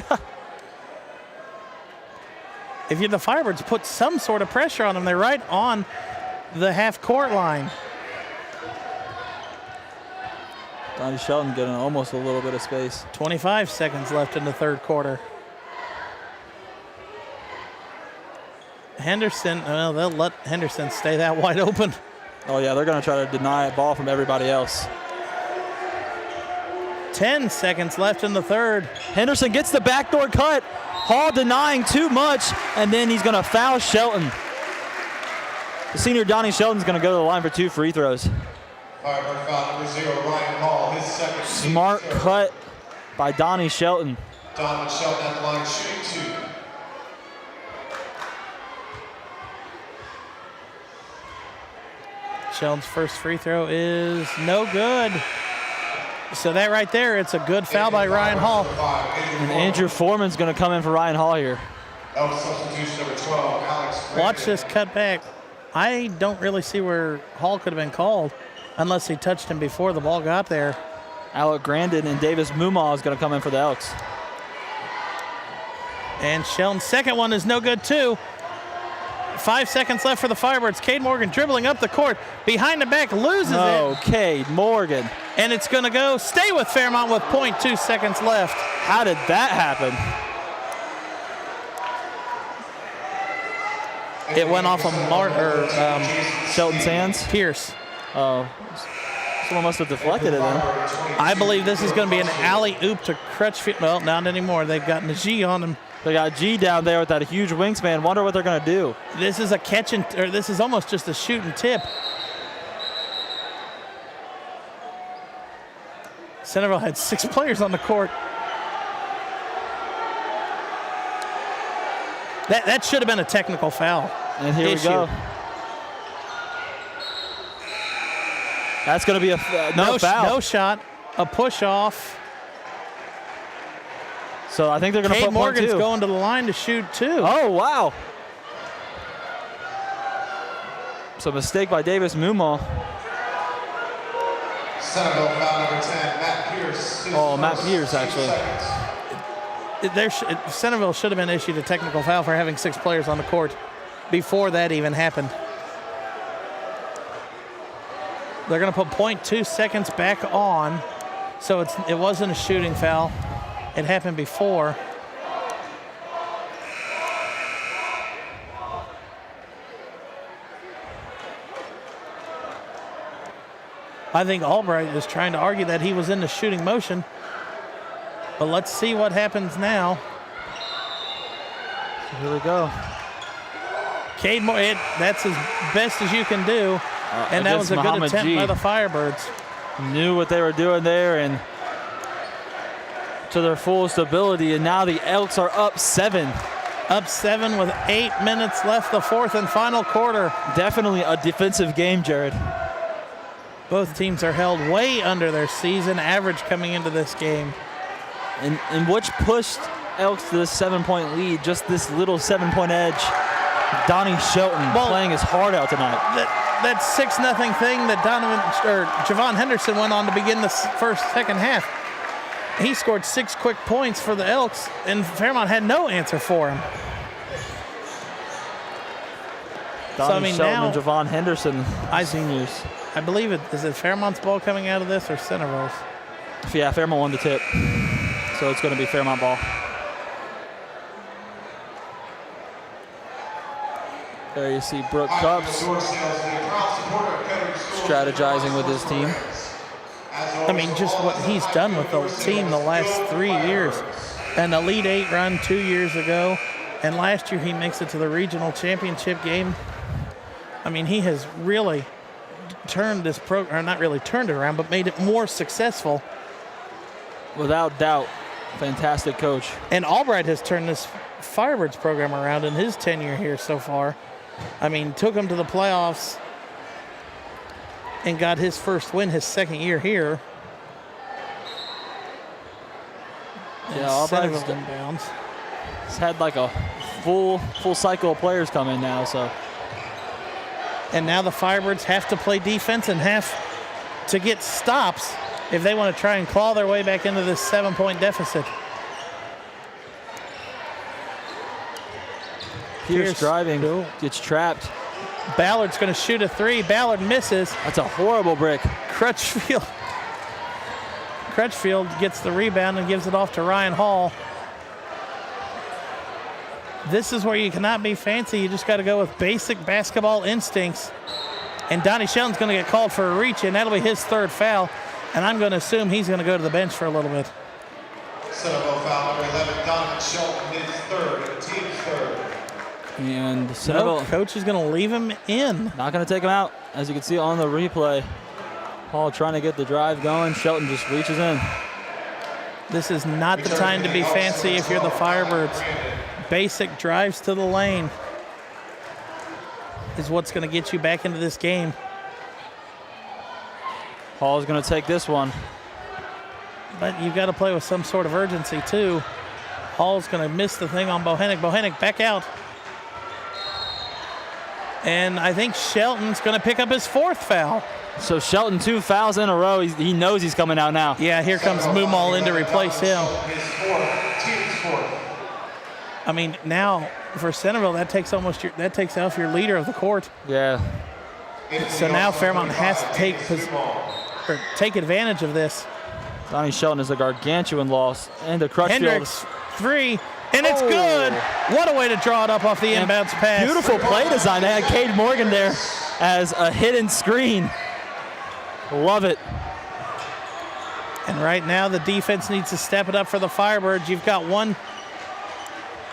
If you're the Firebirds, put some sort of pressure on them. They're right on the half-court line. Donnie Shelton getting almost a little bit of space. 25 seconds left in the third quarter. Henderson, well, they'll let Henderson stay that wide open. Oh, yeah, they're going to try to deny a ball from everybody else. 10 seconds left in the third. Henderson gets the backdoor cut. Hall denying too much, and then he's going to foul Shelton. The senior Donnie Shelton's going to go to the line for 2 free throws. Firebird foul number 0, Ryan Hall, his second. Smart cut by Donnie Shelton. Donovan Shelton at the line, shooting 2. Shelton's first free throw is no good. So that right there, it's a good foul by Ryan Hall. And Andrew Foreman's going to come in for Ryan Hall here. That was substitution number 12, Alex. Watch this cut back. I don't really see where Hall could have been called unless he touched him before the ball got there. Alec Grandin and Davis Mumaw is going to come in for the Elks. And Shelton's second one is no good too. 5 seconds left for the Firebirds. Cade Morgan dribbling up the court. Behind the back, loses it. Cade Morgan. And it's going to stay with Fairmont with 0.2 seconds left. How did that happen? It went off of Shelton's hands? Pierce. Oh, someone must have deflected it then. I believe this is going to be an alley-oop to Crutchfield. Well, not anymore. They've got Najee on him. They got G down there with that huge wingspan. Wonder what they're going to do. This is a this is almost just a shoot and tip. Centerville had 6 players on the court. That should have been a technical foul. And here we go. That's going to be a no foul. No shot, a push off. So I think they're going to put Morgan's 2. going to the line to shoot 2. Oh, wow. So mistake by Davis Mumaw. Centerville foul number 10, Matt Pierce. Oh, Matt Pierce, actually. Centerville should have been issued a technical foul for having 6 players on the court before that even happened. They're going to put 0.2 seconds back on, so it wasn't a shooting foul. It happened before. I think Albright is trying to argue that he was in the shooting motion. But let's see what happens now. Here we go. Cade Morgan, that's as best as you can do. And that was a good attempt by the Firebirds. Knew what they were doing there and to their fullest ability. And now the Elks are up 7. Up 7 with 8 minutes left, the fourth and final quarter. Definitely a defensive game, Jared. Both teams are held way under their season average coming into this game. And which pushed Elks to this 7-point lead, just this little 7-point edge. Donnie Shelton playing his heart out tonight. That 6-0 thing that Javon Henderson went on to begin the second half. He scored 6 quick points for the Elks, and Fairmont had no answer for him. Donnie Shelton and Javon Henderson, seniors. I believe is it Fairmont's ball coming out of this or Centerville's? Yeah, Fairmont won the tip. So it's going to be Fairmont ball. There you see Brooke Cups strategizing with his team. I mean, just what he's done with the team the last 3 years. An Elite 8 run 2 years ago, and last year he makes it to the regional championship game. I mean, he has really turned this program, or not really turned it around, but made it more successful. Without doubt, fantastic coach. And Albright has turned this Firebirds program around in his tenure here so far. I mean, took him to the playoffs and got his first win his second year here. Yeah, Albright's inbounds. He's had like a full cycle of players come in now, so. And now the Firebirds have to play defense and have to get stops if they want to try and claw their way back into this 7-point deficit. Pierce driving, gets trapped. Ballard's going to shoot a 3. Ballard misses. That's a horrible brick. Crutchfield gets the rebound and gives it off to Ryan Hall. This is where you cannot be fancy. You just got to go with basic basketball instincts. And Donnie Shelton's going to get called for a reach, and that'll be his 3rd foul. And I'm going to assume he's going to go to the bench for a little bit. Centerville foul number 11, Donovan Shelton, his third, team's third. And No, Centerville coach is going to leave him in. not going to take him out. As you can see on the replay, Hall trying to get the drive going. Shelton just reaches in. This is not the time to be fancy if you're the Firebirds. Basic drives to the lane is what's going to get you back into this game. Hall's going to take this one. But you've got to play with some sort of urgency, too. Hall's going to miss the thing on Bohannick. Bohannick back out. And I think Shelton's going to pick up his fourth foul. So Shelton 2 fouls in a row. He knows he's coming out now. Yeah, here comes Moomal in to replace him. His fourth, team's fourth. I mean, now for Centerville, that takes off your leader of the court. Yeah. So now Fairmont has to take advantage of this. Donnie Shelton is a gargantuan loss. And to Crutchfield. Hendricks, three, and it's good. What a way to draw it up off the inbounds pass. Beautiful play design. They had Cade Morgan there as a hidden screen. Love it. And right now the defense needs to step it up for the Firebirds. You've got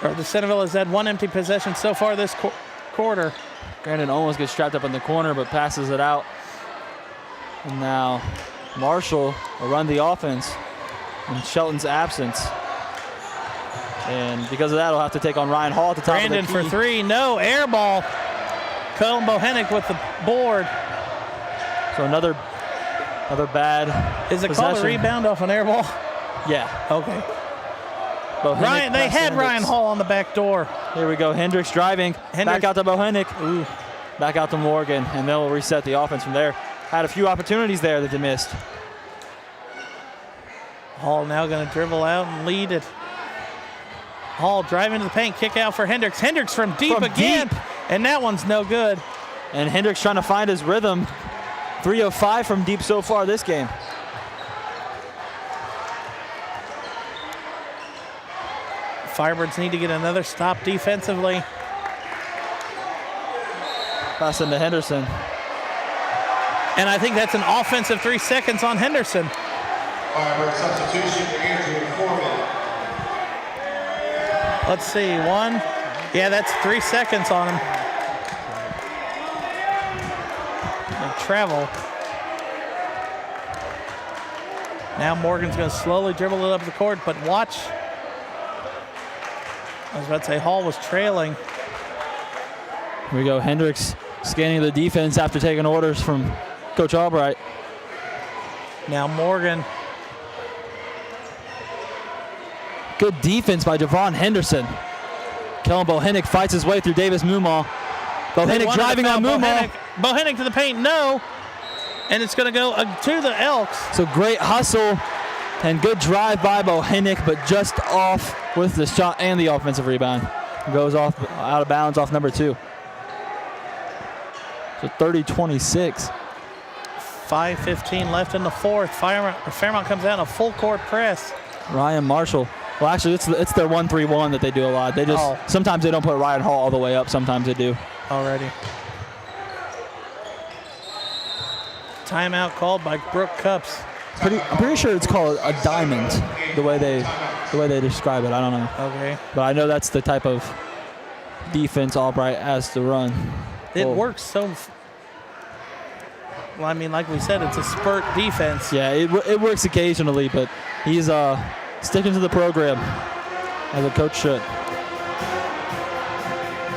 the Centerville has had one empty possession so far this quarter. Brandon almost gets trapped up in the corner, but passes it out. And now Marshall will run the offense in Shelton's absence. And because of that, he'll have to take on Ryan Hall at the top Brandon of the key. for three, no, air ball. Colin Bohannick with the board. So another bad Is it called a possession. rebound off an air ball? Yeah. Okay. Bohannick They pass to had Ryan Hendricks. Hall on the back door. Here we go. Hendricks driving. Back out to Bohannick. Ooh. Back out to Morgan. And they'll reset the offense from there. Had a few opportunities there that they missed. Hall now going to dribble out and lead it. Hall driving to the paint, kick out for Hendricks. Hendricks from deep again, and that one's no good. And Hendricks trying to find his rhythm. 3 of 5 from deep so far this game. Firebirds need to get another stop defensively. Pass into Henderson. And I think that's an offensive 3 seconds on Henderson. Firebird substitution, Andrew Foreman. Let's see, 1. Yeah, that's 3 seconds on him. And travel. Now Morgan's going to slowly dribble it up the court, but watch. I was about to say Hall was trailing. Here we go. Hendricks scanning the defense after taking orders from Coach Albright. Now Morgan. Good defense by Javon Henderson. Kellen Bohannick fights his way through Davis Moomal. Bohannick driving on Moomal. Bohannick to the paint, no. And it's going to go to the Elks. So great hustle and good drive by Bohannick, but just off with the shot and the offensive rebound. Goes off out of bounds off number 2. So 30-26. 5:15 left in the fourth. Fairmont comes out in a full court press. Ryan Marshall. Well, actually, it's their 1-3-1 that they do a lot. They just sometimes they don't put Ryan Hall all the way up. Sometimes they do. Already. Timeout called by Brooke Cups. I'm pretty sure it's called a diamond. The way they describe it. I don't know. Okay. But I know that's the type of defense Albright has to run. It works so. Well, I mean, like we said, it's a spurt defense. Yeah, it works occasionally, but he's sticking to the program as a coach should.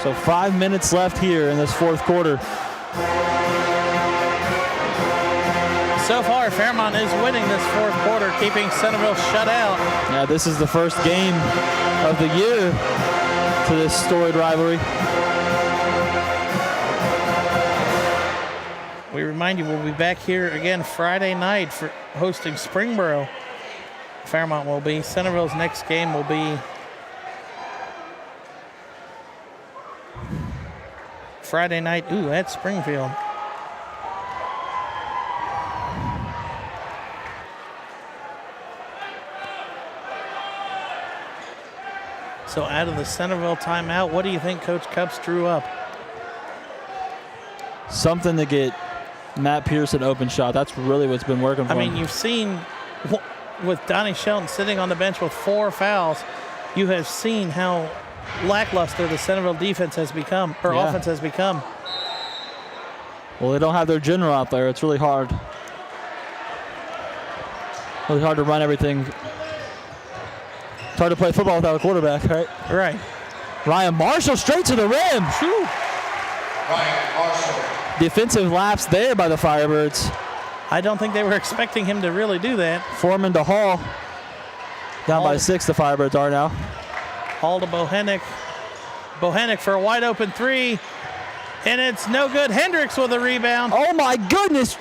So 5 minutes left here in this fourth quarter. So far, Fairmont is winning this fourth quarter, keeping Centerville shut out. Yeah, this is the first game of the year to this storied rivalry. We remind you, we'll be back here again Friday night for hosting Springboro. Fairmont will be. Centerville's next game will be Friday night, at Springfield. So out of the Centerville timeout, what do you think Coach Cups drew up? Something to get Matt Pearson open shot. That's really what's been working for I mean, him. you've seen with Donnie Shelton sitting on the bench with 4 fouls, you have seen how lackluster the Centerville defense has become, or Yeah. offense has become. Well, they don't have their general out there. It's really hard. Really hard to run everything. It's hard to play football without a quarterback, right? Right. Ryan Marshall straight to the rim. Whew. Ryan Marshall. Defensive lapse there by the Firebirds. I don't think they were expecting him to really do that. Foreman to Hall. Down by Hall. 6, the Firebirds are now. Hall to Bohenick. Bohenick for a wide open 3. And it's no good. Hendricks with a rebound. Oh my goodness.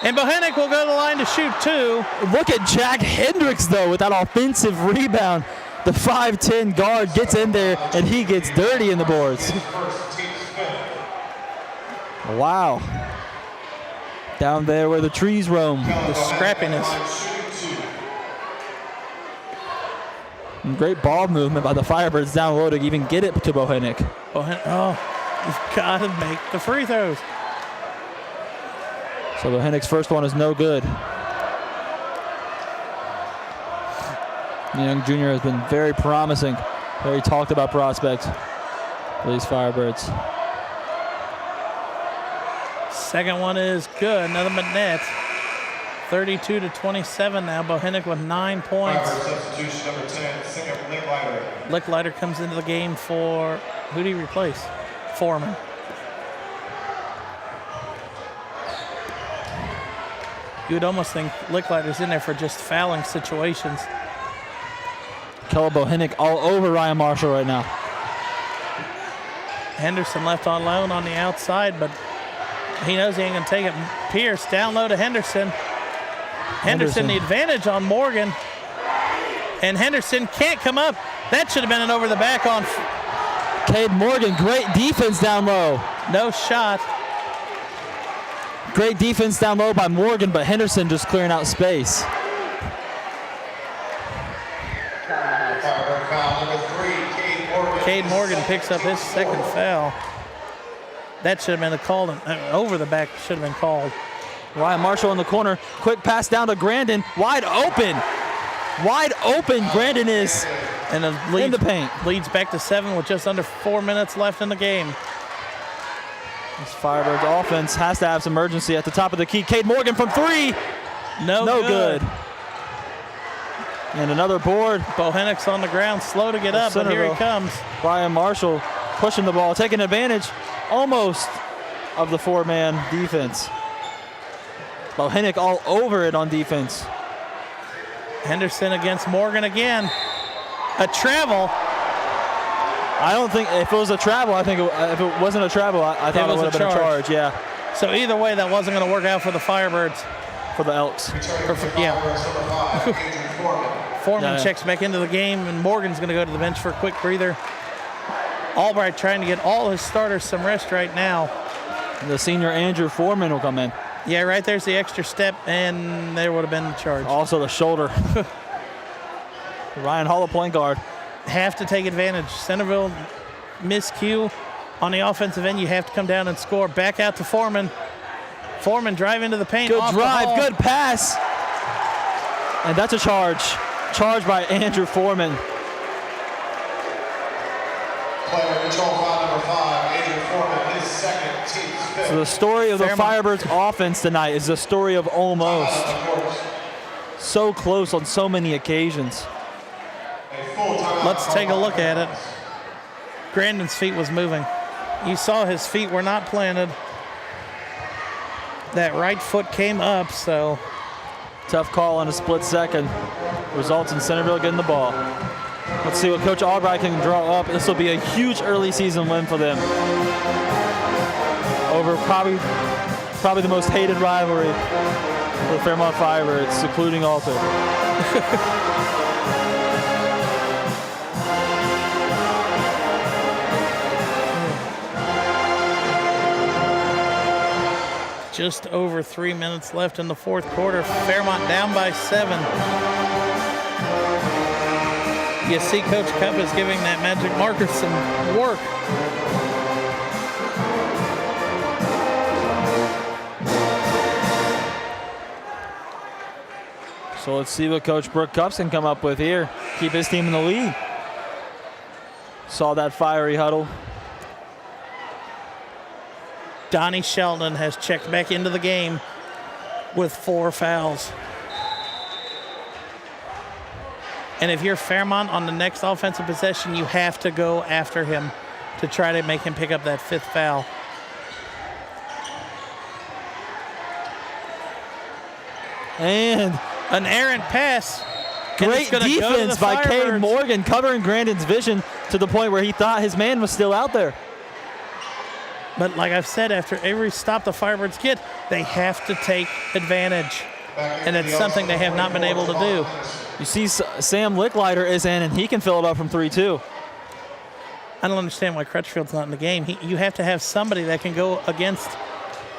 And Bohenick will go to the line to shoot 2. Look at Jack Hendricks, though, with that offensive rebound. The 5'10 guard gets in there, and he gets dirty in the boards. First team's fifth. Wow. Down there where the trees roam. The scrappiness. And great ball movement by the Firebirds down low to even get it to Bohenick. Oh, you've got to make the free throws. So Bohenick's first one is no good. Young junior has been very promising, very talked about prospect for these Firebirds. Second one is good. Another net. 32-27 now. Bohenick with 9 points. Substitution number 10, Singer Licklider. Licklider comes into the game for, who do you replace? Foreman. You would almost think Licklider's in there for just fouling situations. Kella Bohenick all over Ryan Marshall right now. Henderson left on alone on the outside, but he knows he ain't gonna take it. Pierce down low to Henderson. Henderson the advantage on Morgan. And Henderson can't come up. That should have been an over the back on. Cade Morgan, great defense down low. No shot. Great defense down low by Morgan, but Henderson just clearing out space. Firebird foul number 3, Cade Morgan. Cade Morgan picks up his second foul. That should have been a call. Over the back should have been called. Ryan Marshall in the corner. Quick pass down to Grandin. Wide open. Wide open. Grandin is And it in leads, the paint. leads back to 7 with just under 4 minutes left in the game. This Firebirds offense has to have some urgency at the top of the key. Cade Morgan from 3. No good. And another board. Bohenick's on the ground, slow to get up, but here he Centerville. comes. Ryan Marshall pushing the ball, taking advantage almost of the 4-man defense. Bohenick all over it on defense. Henderson against Morgan again. A travel. I don't think, if it was a travel, I think if it wasn't a travel, I thought it would have been a charge, yeah, So either way, that wasn't going to work out for the Firebirds. for the Elks. Yeah. Firebirds number 5, Adrian Foreman. Foreman Yeah. checks back into the game, and Morgan's going to go to the bench for a quick breather. Albright trying to get all his starters some rest right now. The senior Andrew Foreman will come in. Yeah, right there's the extra step, and there would have been the charge. Also the shoulder. Ryan Hall, point guard. Have to take advantage. Centerville miscue on the offensive end. You have to come down and score. Back out to Foreman. Foreman drive into the paint. Good off the drive, ball. good pass. And that's a charge. Charge by Andrew Foreman. Player control foul number 5, Adrian Foreman, his second, team's fifth. So the story of the Fairmont. Firebirds offense tonight is the story of almost. Of course, So close on so many occasions. a full timeout. Let's take a look at it. Grandin's feet was moving. You saw his feet were not planted. That right foot came up, so Tough call in a split second. Results in Centerville getting the ball. Let's see what Coach Albright can draw up. This will be a huge early season win for them. Over probably the most hated rivalry for the Fairmont Firebirds, including Alter. just over 3 minutes left in the fourth quarter. Fairmont down by 7. You see Coach Cup is giving that magic marker some work. So let's see what Coach Brooke Cups can come up with here. Keep his team in the lead. Saw that fiery huddle. Donnie Shelton has checked back into the game with 4 fouls. And if you're Fairmont on the next offensive possession, you have to go after him to try to make him pick up that 5th foul. And an errant pass. great defense by Cade Morgan, covering Grandin's vision to the point where he thought his man was still out there. But like I've said, after every stop the Firebirds get, they have to take advantage. And it's something they have not been able to do. You see Sam Licklider is in, and he can fill it up from 3 too. I don't understand why Crutchfield's not in the game. You have to have somebody that can go against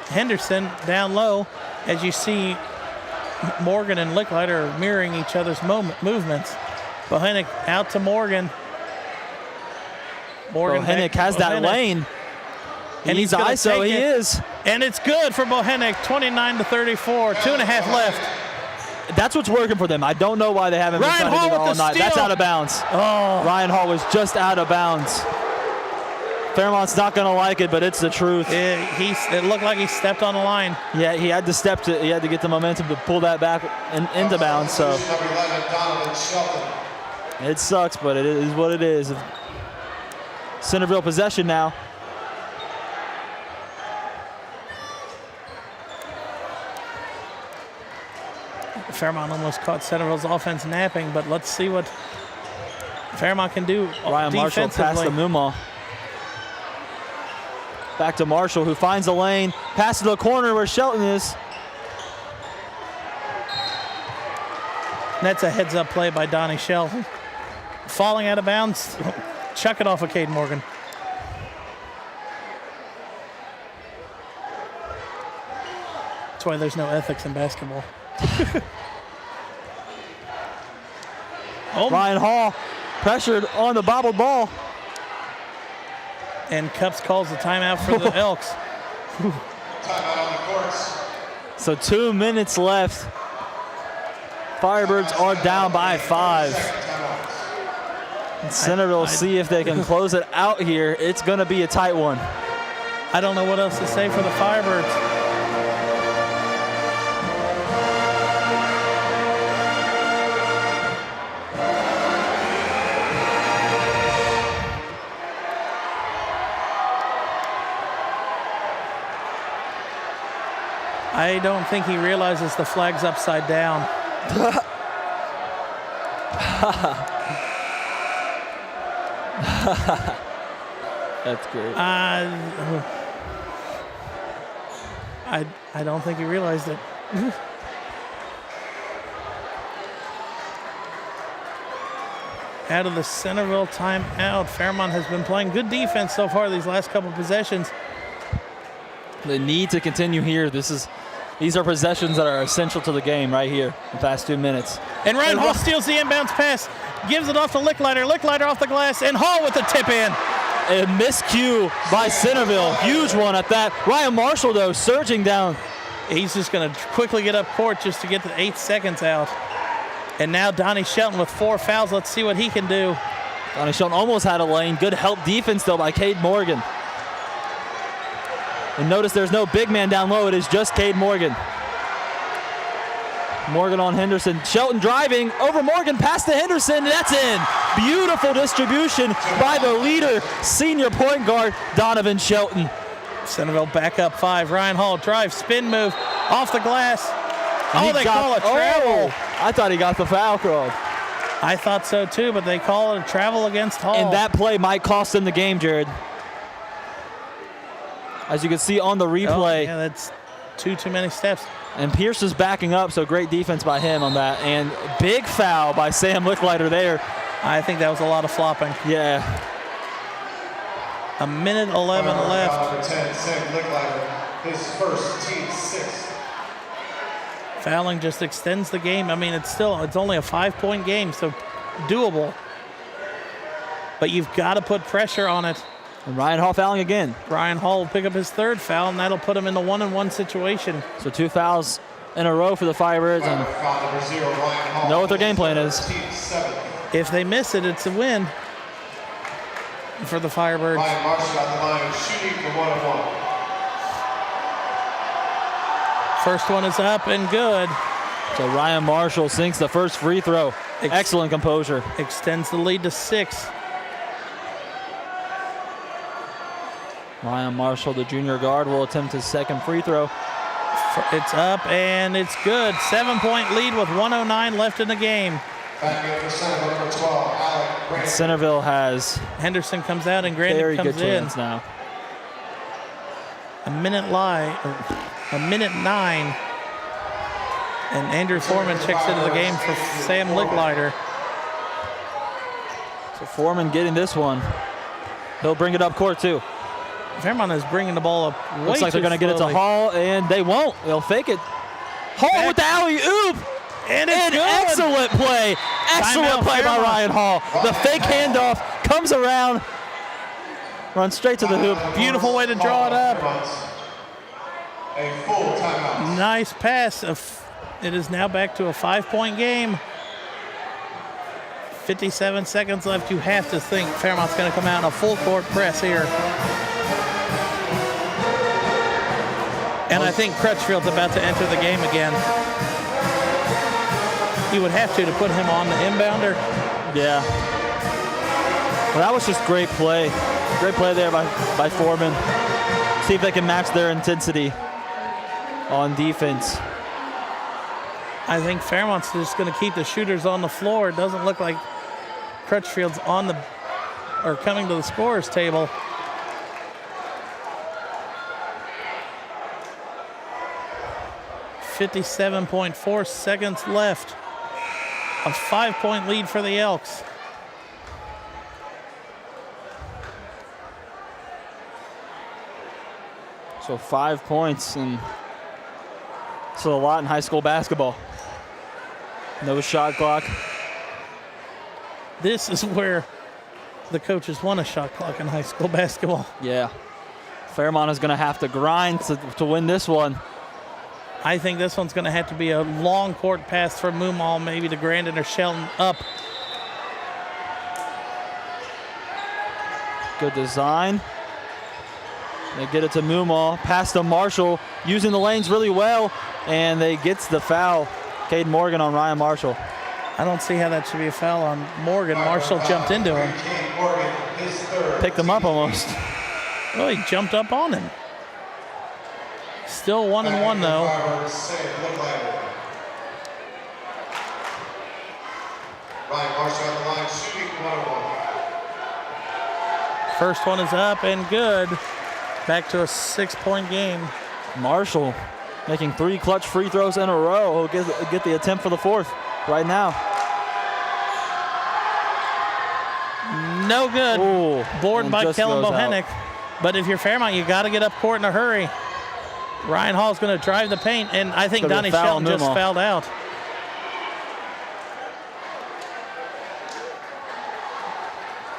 Henderson down low. As you see, Morgan and Licklider are mirroring each other's movements. Bohenick out to Morgan. Bohenick has that lane. And he's ISO, he is. And it's good for Bohenick, 29-34, 2.5 left. That's what's working for them. I don't know why they haven't been trying to do it all night. That's out of bounds. Oh. Ryan Hall was just out of bounds. Fairmont's not going to like it, but it's the truth. It looked like he stepped on the line. Yeah, he had to he had to get the momentum to pull that back into bounds. So it sucks, but it is what it is. Centerville possession now. Fairmont almost caught Centerville's offense napping, but let's see what Fairmont can do. Ryan Marshall past the Mumma. Back to Marshall, who finds the lane. Pass to the corner where Shelton is. That's a heads-up play by Donnie Shelton. Falling out of bounds. Chuck it off of Cade Morgan. That's why there's no ethics in basketball. Ryan Hall pressured on the bobbled ball. And Cups calls the timeout for the Elks. Timeout on the courts. So 2 minutes left. Firebirds are down by 5. And Centerville will see if they can close it out here. It's going to be a tight one. I don't know what else to say for the Firebirds. I don't think he realizes the flag's upside down. That's great. I don't think he realized it. Out of the Centerville timeout, Fairmont has been playing good defense so far these last couple possessions. They need to continue here. These are possessions that are essential to the game right here in the past 2 minutes. And Ryan Hall steals the inbounds pass, gives it off to Licklider. Licklider off the glass, and Hall with the tip in. A miscue by Centerville. Huge one at that. Ryan Marshall, though, surging down. He's just going to quickly get up court just to get the 8 seconds out. And now Donnie Shelton with 4 fouls. Let's see what he can do. Donnie Shelton almost had a lane. Good help defense, though, by Cade Morgan. And notice there's no big man down low. It is just Cade Morgan. Morgan on Henderson. Shelton driving over Morgan, pass to Henderson. That's in. Beautiful distribution by the leader, senior point guard, Donovan Shelton. Centerville back up 5. Ryan Hall drive, spin move, off the glass. They call a travel. I thought he got the foul called. I thought so too, but they call it a travel against Hall. And that play might cost them the game, Jared. As you can see on the replay. Yeah, that's too many steps. And Pierce is backing up, so great defense by him on that. And big foul by Sam Licklider there. I think that was a lot of flopping. Yeah. 1:11 left. Number 10, Sam Licklider, his first team 6th. Fouling just extends the game. I mean, it's only a 5-point game, so doable. But you've got to put pressure on it. And Ryan Hall fouling again. Ryan Hall will pick up his 3rd foul, and that'll put him in the 1-on-1 situation. So 2 fouls in a row for the Firebirds and Foul number 0, Ryan Hall. know what their game plan is. Team 7. If they miss it, it's a win for the Firebirds. Ryan Marshall on the line, shooting for 1-of-1. First one is up and good. So Ryan Marshall sinks the first free throw. Excellent composure. Extends the lead to 6. Ryan Marshall, the junior guard, will attempt his second free throw. It's up and it's good. 7-point lead with 1:09 left in the game. Back in for Centerville, number 12, Alec Brandon. Centerville has Henderson comes out and Grandin very comes good in. chance now. A minute 9. And Andrew Foreman checks into the game for Sam Licklider. So Foreman getting this one. He'll bring it up court too. Fairmont is bringing the ball up way Looks like they're going to get it to Hall, and they won't. They'll fake it. Hall with the alley-oop! And it's An good. excellent play. Excellent Timeout, play by Fairmont. Ryan Hall. The fake handoff comes around, runs straight to the hoop. Beautiful way to draw it up. A full timeout. Nice pass. It is now back to a 5-point game. 57 seconds left. You have to think Fairmont's going to come out in a full court press here. And I think Crutchfield's about to enter the game again. He would have to put him on the inbounder. Yeah. Well, that was just great play. Great play there by Foreman. See if they can match their intensity on defense. I think Fairmont's just going to keep the shooters on the floor. It doesn't look like Crutchfield's on the or coming to the scorer's table. .4 seconds left. A 5-point lead for the Elks. So 5 points, and it's a lot in high school basketball. No shot clock. This is where the coaches want a shot clock in high school basketball. Yeah. Fairmont is going to have to grind to win this one. I think this one's going to have to be a long court pass from Moomal, maybe to Grandin or Shelton up. Good design. They get it to Moomal, pass to Marshall, using the lanes really well, and they gets the foul. Cade Morgan on Ryan Marshall. I don't see how that should be a foul on Morgan. Marshall jumped into him. Picked him up almost. Oh, he jumped up on him. Still 1-1 though. Ryan Marshall on the line, shooting 1-1. First one is up and good. Back to a 6-point game. Marshall making 3 clutch free throws in a row. He'll get the attempt for the 4th right now. No good. Ooh, Board and by just Kellen goes Bohenick. But if you're Fairmont, you got to get up court in a hurry. Ryan Hall's going to drive the paint, and I think Gonna be Donnie a foul Shelton on just Moomal. fouled out.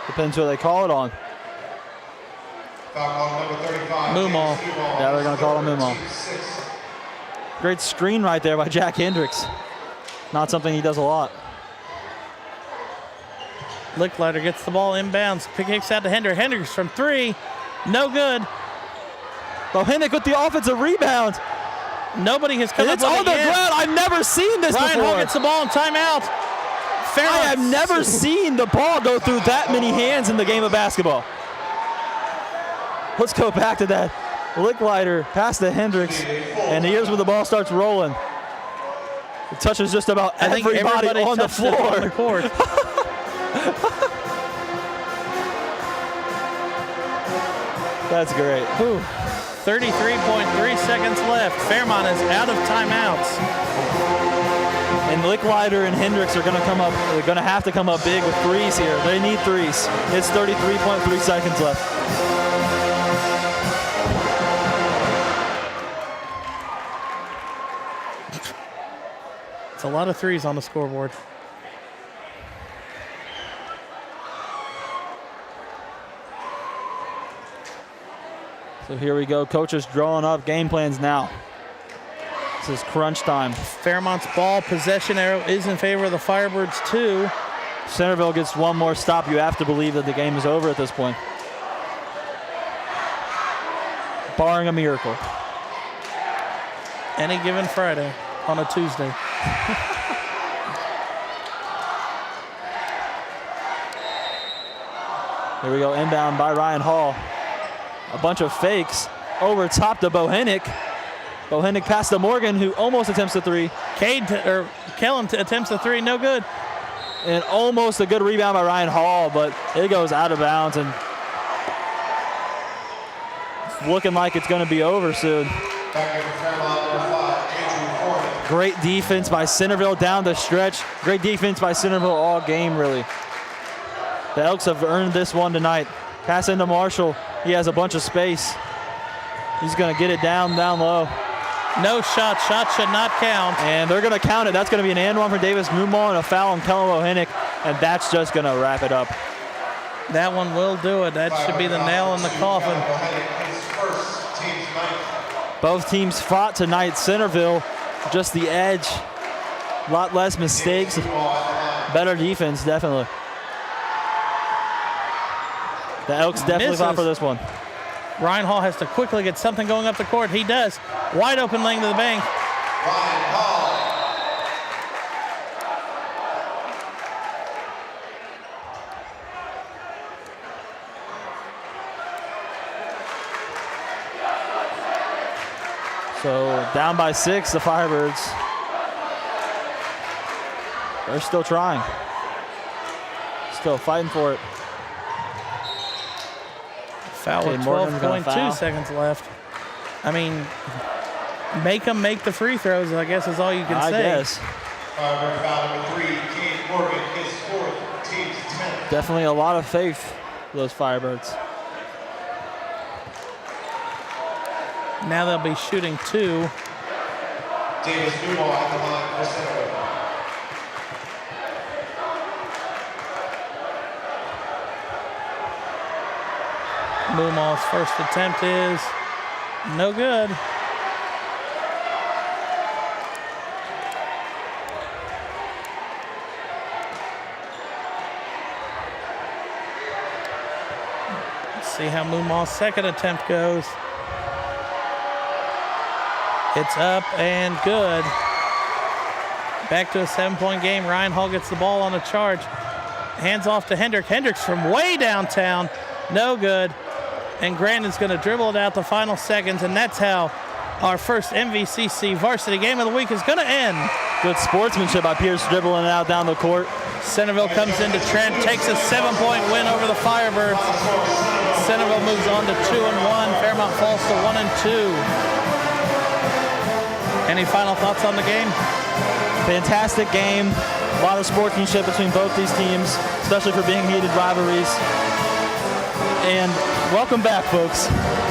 Depends who they call it on. Foul call number 35. Moomal. Yeah, they're going to call it Moomal. Great screen right there by Jack Hendricks. Not something he does a lot. Licklider gets the ball inbounds. Kicks out to Hendricks. Hendricks from 3. No good. Bohenick with the offensive rebound. Nobody has come And up it's with on it the yet. ground. I've never seen this Ryan before. Hall gets the ball in timeout. Fairmont. I have never seen the ball go through that many hands in the game of basketball. Let's go back to that. Licklider pass to Hendricks, and here's where the ball starts rolling. It touches just about I think everybody everybody on the touched it floor. on the court. That's great. Ooh. 33.3 seconds left. Fairmont is out of timeouts. And Licklider and Hendricks are going to come up. They're going to have to come up big with threes here. They need threes. It's 33.3 seconds left. It's a lot of threes on the scoreboard. So here we go. Coaches drawing up game plans now. This is crunch time. Fairmont's ball possession arrow is in favor of the Firebirds too. Centerville gets one more stop. You have to believe that the game is over at this point. Barring a miracle. Any given Friday on a Tuesday. Here we go, inbound by Ryan Hall. A bunch of fakes over top to Bohenick. Bohenick pass to Morgan, who almost attempts the three. Kellen attempts the three, no good. And almost a good rebound by Ryan Hall, but it goes out of bounds and it's looking like it's going to be over soon. Great defense by Centerville down the stretch. Great defense by Centerville all game, really. The Elks have earned this one tonight. Pass into Marshall. He has a bunch of space. He's going to get it down low. No shot. Shot should not count. And they're going to count it. That's going to be an and one for Davis Mumon and a foul on Kellen Bohenick. And that's just going to wrap it up. That one will do it. That should be the nail in the coffin. Both teams fought tonight. Centerville, just the edge. A lot less mistakes. Better defense, definitely. The Elks definitely fought for this one. Ryan Hall has to quickly get something going up the court. He does. Wide open lane to the bank. Ryan Hall. So down by 6, the Firebirds. They're still trying. Still fighting for it. Foul with 12.2 seconds left. I mean, make them make the free throws, I guess is all you can say. I guess. Foul number 3, Kane Morgan, his 4th, team's 10th. Definitely a lot of faith for those Firebirds. Now they'll be shooting 2. Davis Newell at the line for Centerville. Moomal's first attempt is no good. Let's see how Moomal's second attempt goes. It's up and good. Back to a 7-point game. Ryan Hall gets the ball on the charge. Hands off to Hendrick. Hendricks from way downtown. No good. And Grandin's going to dribble it out the final seconds, and that's how our first MVCC varsity game of the week is going to end. Good sportsmanship by Pierce dribbling it out down the court. Centerville comes into Trent, takes a 7-point win over the Firebirds. Centerville moves on to 2-1. Fairmont falls to 1-2. Any final thoughts on the game? Fantastic game. A lot of sportsmanship between both these teams, especially for being heated rivalries. And welcome back, folks.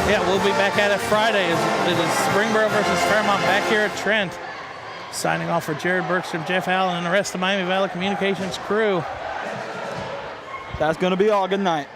Yeah, we'll be back at it Friday. It is Springboro versus Fairmont back here at Trent. Signing off for Jared Bergstrom, Jeff Allen, and the rest of the Miami Valley Communications crew. That's going to be all. Good night.